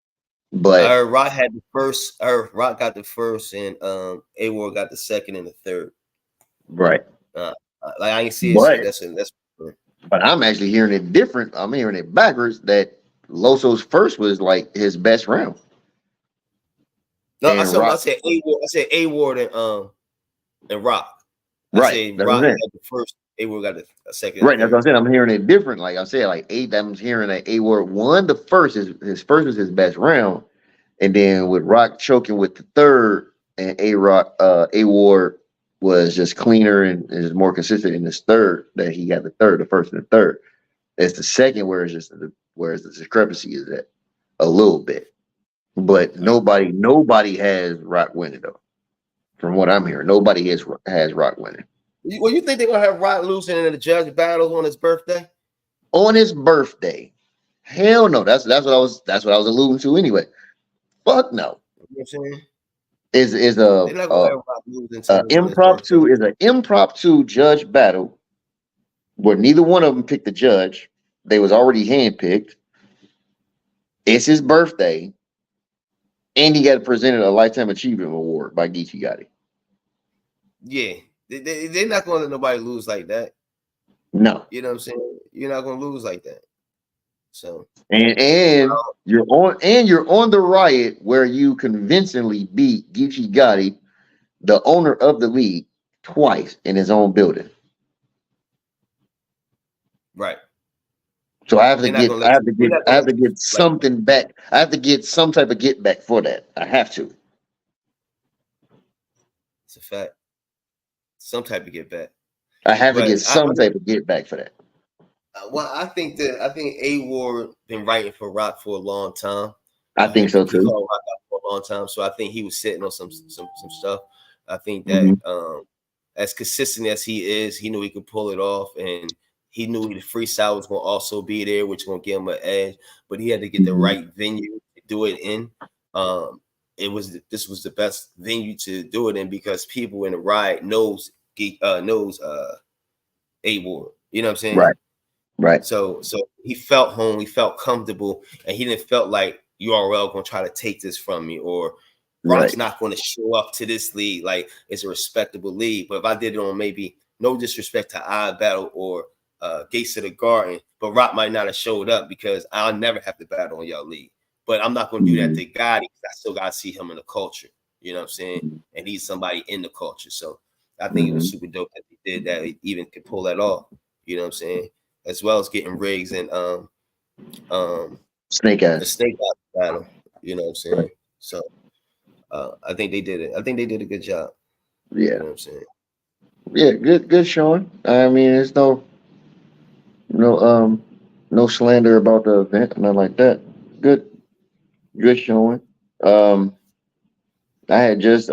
But Rock had the first. Rock got the first, and A Ward got the second and the third. Right. Like I ain't see it. That's. But I'm actually hearing it different. I'm hearing it backwards. That Loso's first was like his best round. No, I said A Ward. I said A Ward and Rock. I said Rock got the first. A Ward got the second. Right. That's what I'm saying. I'm hearing it different. Like I said, like I'm hearing that A Ward won the first. His first was his best round, and then with Rock choking with the third, and A Ward was just cleaner and is more consistent in his third. That he got the first and the third. It's the second where the discrepancy is at a little bit, but nobody has Rock winning though. From what I'm hearing, nobody has Rock winning. Well, you think they're gonna have Rock losing in the judge battles on his birthday? On his birthday? Hell no. That's what I was alluding to anyway. Fuck no. You know what I'm saying? Is an impromptu judge battle where neither one of them picked the judge. They was already handpicked. It's his birthday, and he got presented a Lifetime Achievement Award by Geechee Gotti. Yeah, they're not going to let nobody lose like that. No, you know what I'm saying. You're not going to lose like that. So and you're on the riot where you convincingly beat Geechee Gotti, the owner of the league, twice in his own building. Right. So I have to get something back. I have to get some type of get back for that. I have to. It's a fact. Some type of get back. I have to get some type of get back for that. Well, I think A Ward been writing for Rock for a long time. I think so too. For a long time, so I think he was sitting on some stuff. I think that as consistent as he is, he knew he could pull it off, and he knew the freestyle was going to also be there, which going to give him an edge. But he had to get the right venue to do it in. This was the best venue to do it in because people in the riot knows A Ward. You know what I'm saying? Right. So he felt home, he felt comfortable, and he didn't felt like URL going to try to take this from me, or Rock's not going to show up to this league like it's a respectable league. But if I did it on maybe no disrespect to Odd Battle or Gates of the Garden, but Rock might not have showed up because I'll never have to battle on y'all league. But I'm not going to do that to Gotti because I still got to see him in the culture. You know what I'm saying? And he's somebody in the culture. So I think it was super dope that he did that. He even could pull that off. You know what I'm saying? As well as getting Riggs and Snake Eyes. The Snake Eyes battle. You know what I'm saying? Right. So I think they did it. I think they did a good job. Yeah. You know what I'm saying? Yeah, good showing. I mean, there's no slander about the event, nothing like that. Good showing. I had just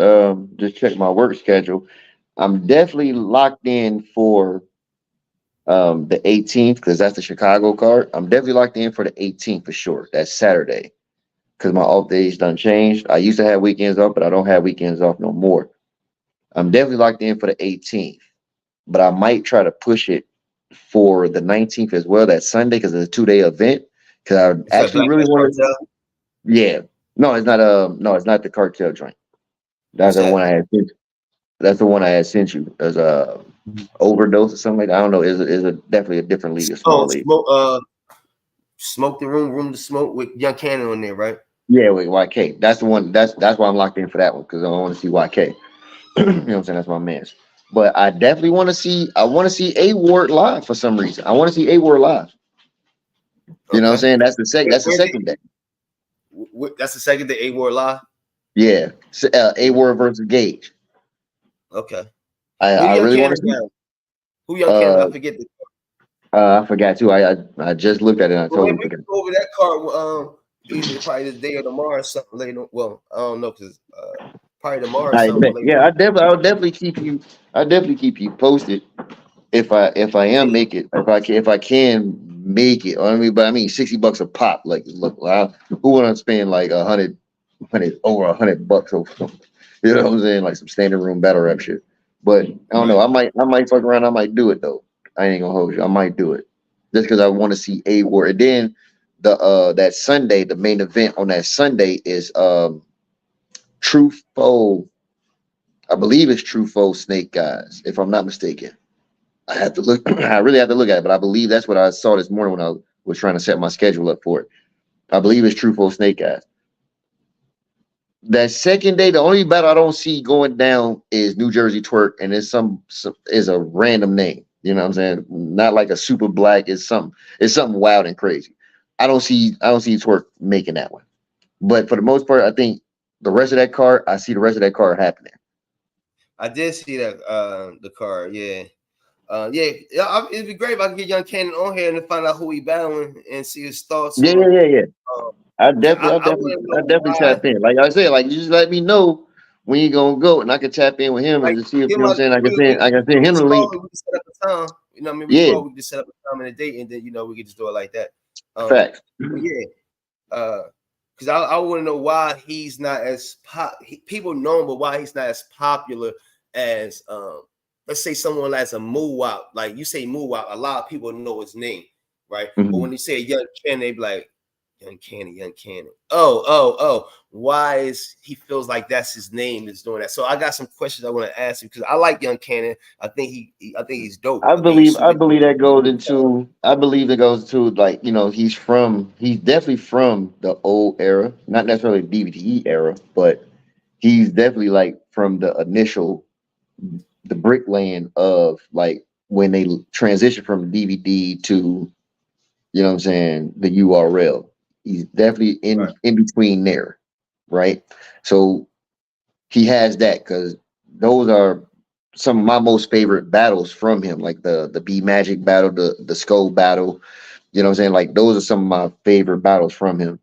checked my work schedule. I'm definitely locked in for the 18th because that's the Chicago card. I'm definitely locked in for the 18th for sure. That's Saturday because my off days done changed. I used to have weekends off, but I don't have weekends off no more. I'm definitely locked in for the 18th, but I might try to push it for the 19th as well. That Sunday because it's a 2-day event. Because I actually really want to. Yeah, no, it's not. No, it's not the cartel joint. That's the one I had sent. That's the one I had sent you as a overdose or something like that. I don't know. Is a definitely a different league, a small league. Smoke the room to smoke with Young Cannon on there, right? Yeah, with YK. That's the one. That's why I'm locked in for that one because I want to see YK. You know what I'm saying? That's my man's. But I definitely want to see. I want to see A Ward live for some reason. I want to see A Ward live. You know what I'm saying? That's the second. That's the second day. That's the second day. A Ward live. Yeah, A Ward versus Gage. Okay. I really want to see who Young Cannon. I forget. I forgot too. I just looked at it and I Well, maybe totally we forgot. can go over that card. Either probably the day or tomorrow or something later. Well, I don't know because probably tomorrow or I something bet. later. Yeah, I'll definitely keep you. I'll definitely keep you posted if I am make it, if I can make it. I mean, but I mean, $60 a pop. Like, look, who want to spend like over $100 over something? You know what I'm saying? Like some standing room battle rap shit. But I don't know. Right. I might fuck around. I might do it though. I ain't gonna hold you. I might do it just because I want to see A War. And then that Sunday, the main event on that Sunday is True Foe. I believe it's True Foe Snake Guys, if I'm not mistaken. I have to look. I really have to look at it, but I believe that's what I saw this morning when I was trying to set my schedule up for it. I believe it's True Foe Snake Guys. That second day, the only battle I don't see going down is New Jersey Twerk, and it's some is a random name. You know what I'm saying? Not like a super black. It's something wild and crazy. I don't see Twerk making that one. But for the most part, I think the rest of that card, I see the rest of that card happening. I did see that the card. Yeah. It'd be great if I could get Young Cannon on here and find out who he battling and see his thoughts Yeah, on. yeah, yeah, yeah. Um, I I want to definitely know tap why. in. Like I said, like you just let me know when you gonna go, and I can tap in with him and Like, just see if give you know what I'm my saying. I can we send him just the call, link. we can set up a time. You know, what I mean, we Yeah, call, we just set up a time and a date, and then we can just do it like that. Um, facts. but yeah, because I want to know why he's not as people know him, but why he's not as popular as let's say someone that's a Muwap. Like you say Muwap, a lot of people know his name, right? But Mhm. when you say Young Ken, they be like Young Cannon, Young Cannon. Oh. Why is he feels like that's his name is doing that? So I got some questions I want to ask you because I like Young Cannon. I think I think he's dope. I think he's I super believe dope. that goes into I believe that goes to like he's definitely from the old era, not necessarily DVD era, but he's definitely like from the initial the bricklaying of like when they transitioned from DVD to you know what I'm saying, the URL. He's definitely Right. in between there, right? So he has that because those are some of my most favorite battles from him, like the B Magic battle, the Skull battle. You know what I'm saying? Like those are some of my favorite battles from him.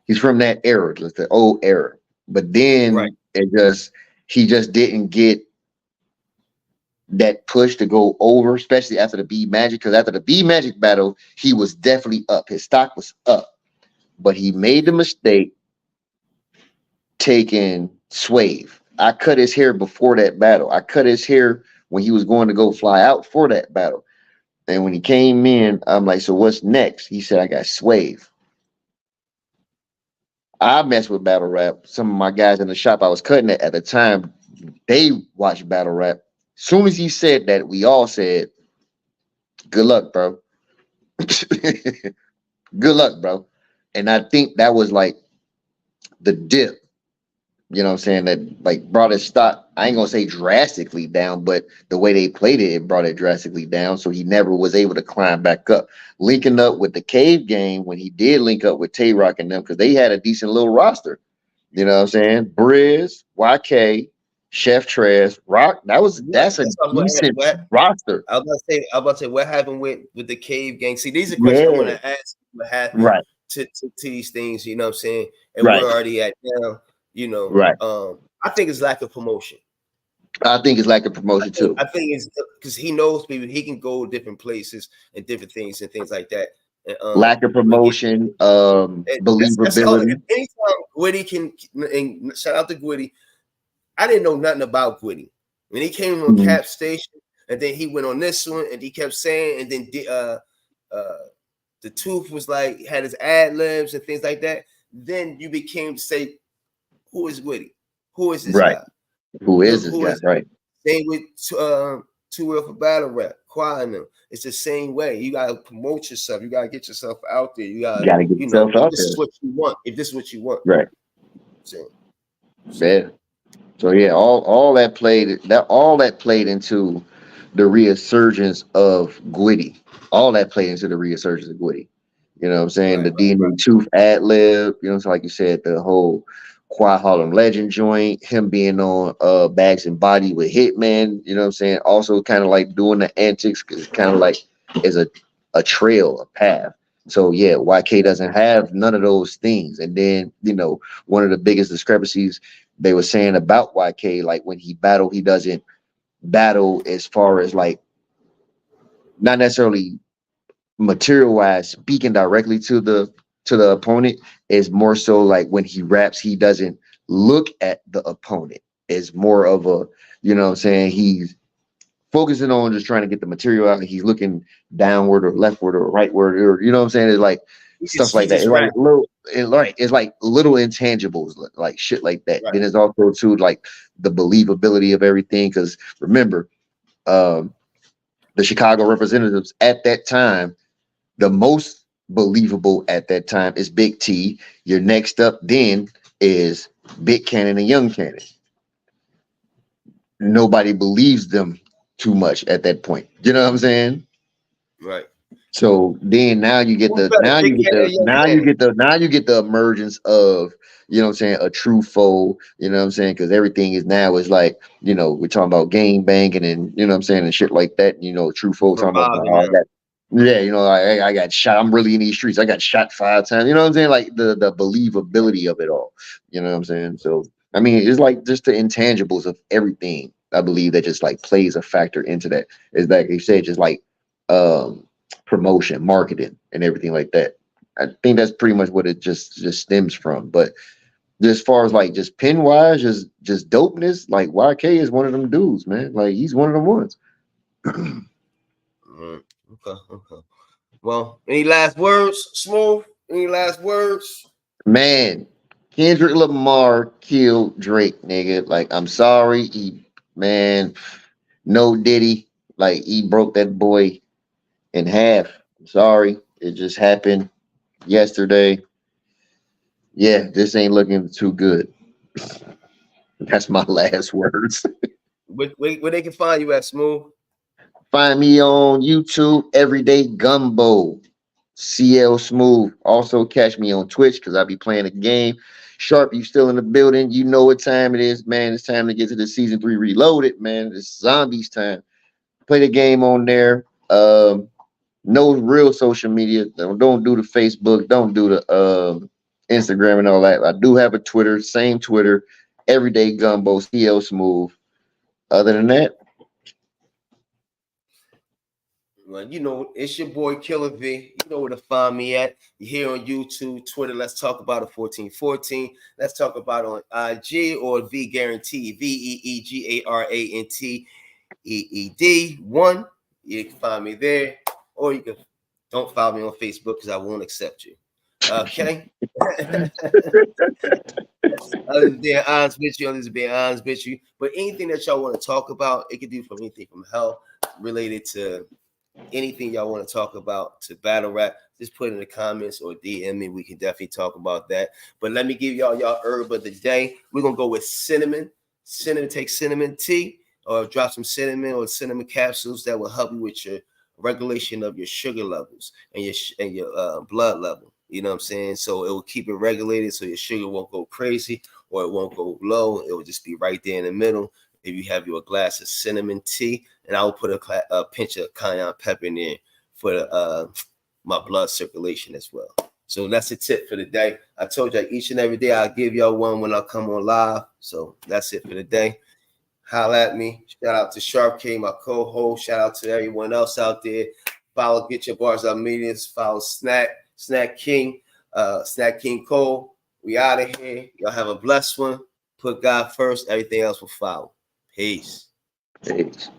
He's from that era, just the old era. But Right. then he just didn't get that push to go over, especially after the B Magic. Because after the B Magic battle, he was definitely up. His stock was up, but he made the mistake taking Swave. I cut his hair before that battle. I cut his hair when he was going to go fly out for that battle. And when he came in, I'm like, so what's next? He said, I got Swave. I mess with battle rap. Some of my guys in the shop I was cutting it at the time, they watched battle rap. Soon as he said that, we all said, good luck, bro. Good luck, bro. And I think that was like the dip. You know what I'm saying? That like brought his stock, I ain't gonna say drastically down, but the way they played it, it brought it drastically down. So he never was able to climb back up. Linking up with the Cave Gang when he did link up with Tay Rock and them, because they had a decent little roster. You know what I'm saying? Briz, YK, Chef Trez, Rock. Yeah, That's a that's what I was going to ask. decent roster. I was about to say what happened with the Cave Gang. See, these are questions I want Yeah. to ask. What happened Right. to these things? You know what I'm saying? And Right. we're already at now. You know, Right. I think it's lack of promotion. I think it's like a promotion too. I think it's because he knows people. He can go different places and different things and things like that. And Lack of but yeah, promotion, that's all. believability. Anytime Gwitty can, and shout out to Gwitty. I didn't know nothing about Gwitty when he came on Mhm. Cap Station, and then he went on this one, and he kept saying, and then uh, the Tooth was like had his ad libs and things like that. Then you became to say, who is Gwitty? Who is this Right. guy? Who is this Who guy? is Right. same with Too Real for Battle Rap, Quiet them. It's the same way. You gotta promote yourself. You gotta get yourself out there. You gotta, Gotta get yourself if out this there. is what you want, if this is what you want. Right. So, Yeah. So yeah, all that played into the resurgence of Gwitty. All that played into the resurgence of Gwitty. You know what I'm saying? right, The DNA Tooth ad lib, you know, so like you said, the whole Quad Harlem Legend joint, him being on Bags and Body with Hitman, you know what I'm saying? Also kind of like doing the antics, because kind of like is a trail, a path. So yeah, YK doesn't have none of those things. And then, one of the biggest discrepancies they were saying about YK, like when he battled, he doesn't battle as far as like not necessarily material wise speaking directly to the opponent, is more so like when he raps, he doesn't look at the opponent. It's more of a, what I'm saying, he's focusing on just trying to get the material out, and he's looking downward or leftward or rightward, or what I'm saying, it's like stuff He like that. just It's like rap. it's like little intangibles, like shit like that. Right. Then it's also too like the believability of everything. Because remember, um, the Chicago representatives at that time, the most believable at that time is Big T. Your next up then is Big Cannon and Young Cannon. Nobody believes them too much at that point. You know what I'm saying? Right. So then now you get Who's the better, Big Cannon or Young Cannon? now you get the emergence of, what I'm saying, a true foe, what I'm saying, because everything is now is like, we're talking about game banging and, what I'm saying, and shit like that. True foe talking about, Bravado oh, I now. got, yeah, I got shot. I'm really in these streets. I got shot 5 times. You know what I'm saying? Like the believability of it all. You know what I'm saying? So I mean, it's like just the intangibles of everything. I believe that just like plays a factor into that. Is that you said, just like um promotion, marketing, and everything like that. I think that's pretty much what it just stems from. But just as far as like just pin wise, just dopeness, like YK is one of them dudes, man. Like he's one of them ones. Okay. Okay. Well, any last words, Smooth? Any last words? Man, Kendrick Lamar killed Drake, nigga. Like I'm sorry, man, no Diddy, like he broke that boy in half. I'm sorry, it just happened yesterday. Yeah, this ain't looking too good. That's my last words. Where they can find you at, Smooth? Find me on YouTube, Everyday Gumbo, CL Smooth. Also catch me on Twitch because I'll be playing a game. Sharp, you still in the building? You know what time it is, man. It's time to get to the season 3 reloaded, man. It's zombies time. Play the game on there. No real social media. Don't do the Facebook. Don't do the Instagram and all that. I do have a Twitter. Same Twitter. Everyday Gumbo, CL Smooth. Other than that, Well, it's your boy Killer V. You know where to find me at. You're here on YouTube, Twitter. Let's talk about it 1414. Let's talk about it on IG or V Guarantee, VEEGARANTEED1. You can find me there, or you can don't follow me on Facebook because I won't accept you. Okay. Other than being honest with you, But anything that y'all want to talk about, it could do from anything from health related to anything y'all want to talk about to battle rap, just put in the comments or DM me. We can definitely talk about that. But let me give y'all herb of the day. We're gonna go with cinnamon. Take cinnamon tea or drop some cinnamon or cinnamon capsules that will help you with your regulation of your sugar levels and your blood level. You know what I'm saying? So it will keep it regulated so your sugar won't go crazy or it won't go low. It will just be right there in the middle. If you have your glass of cinnamon tea, and I will put a pinch of cayenne pepper in there for my blood circulation as well. So that's a tip for the day. I told you each and every day I'll give y'all one when I come on live. So that's it for the day. Holla at me. Shout out to Sharp K, my co-host. Shout out to everyone else out there. Follow Get Your Bars Out Medias. Follow Snack King Cole. We out of here. Y'all have a blessed one. Put God first. Everything else will follow. Peace. peace.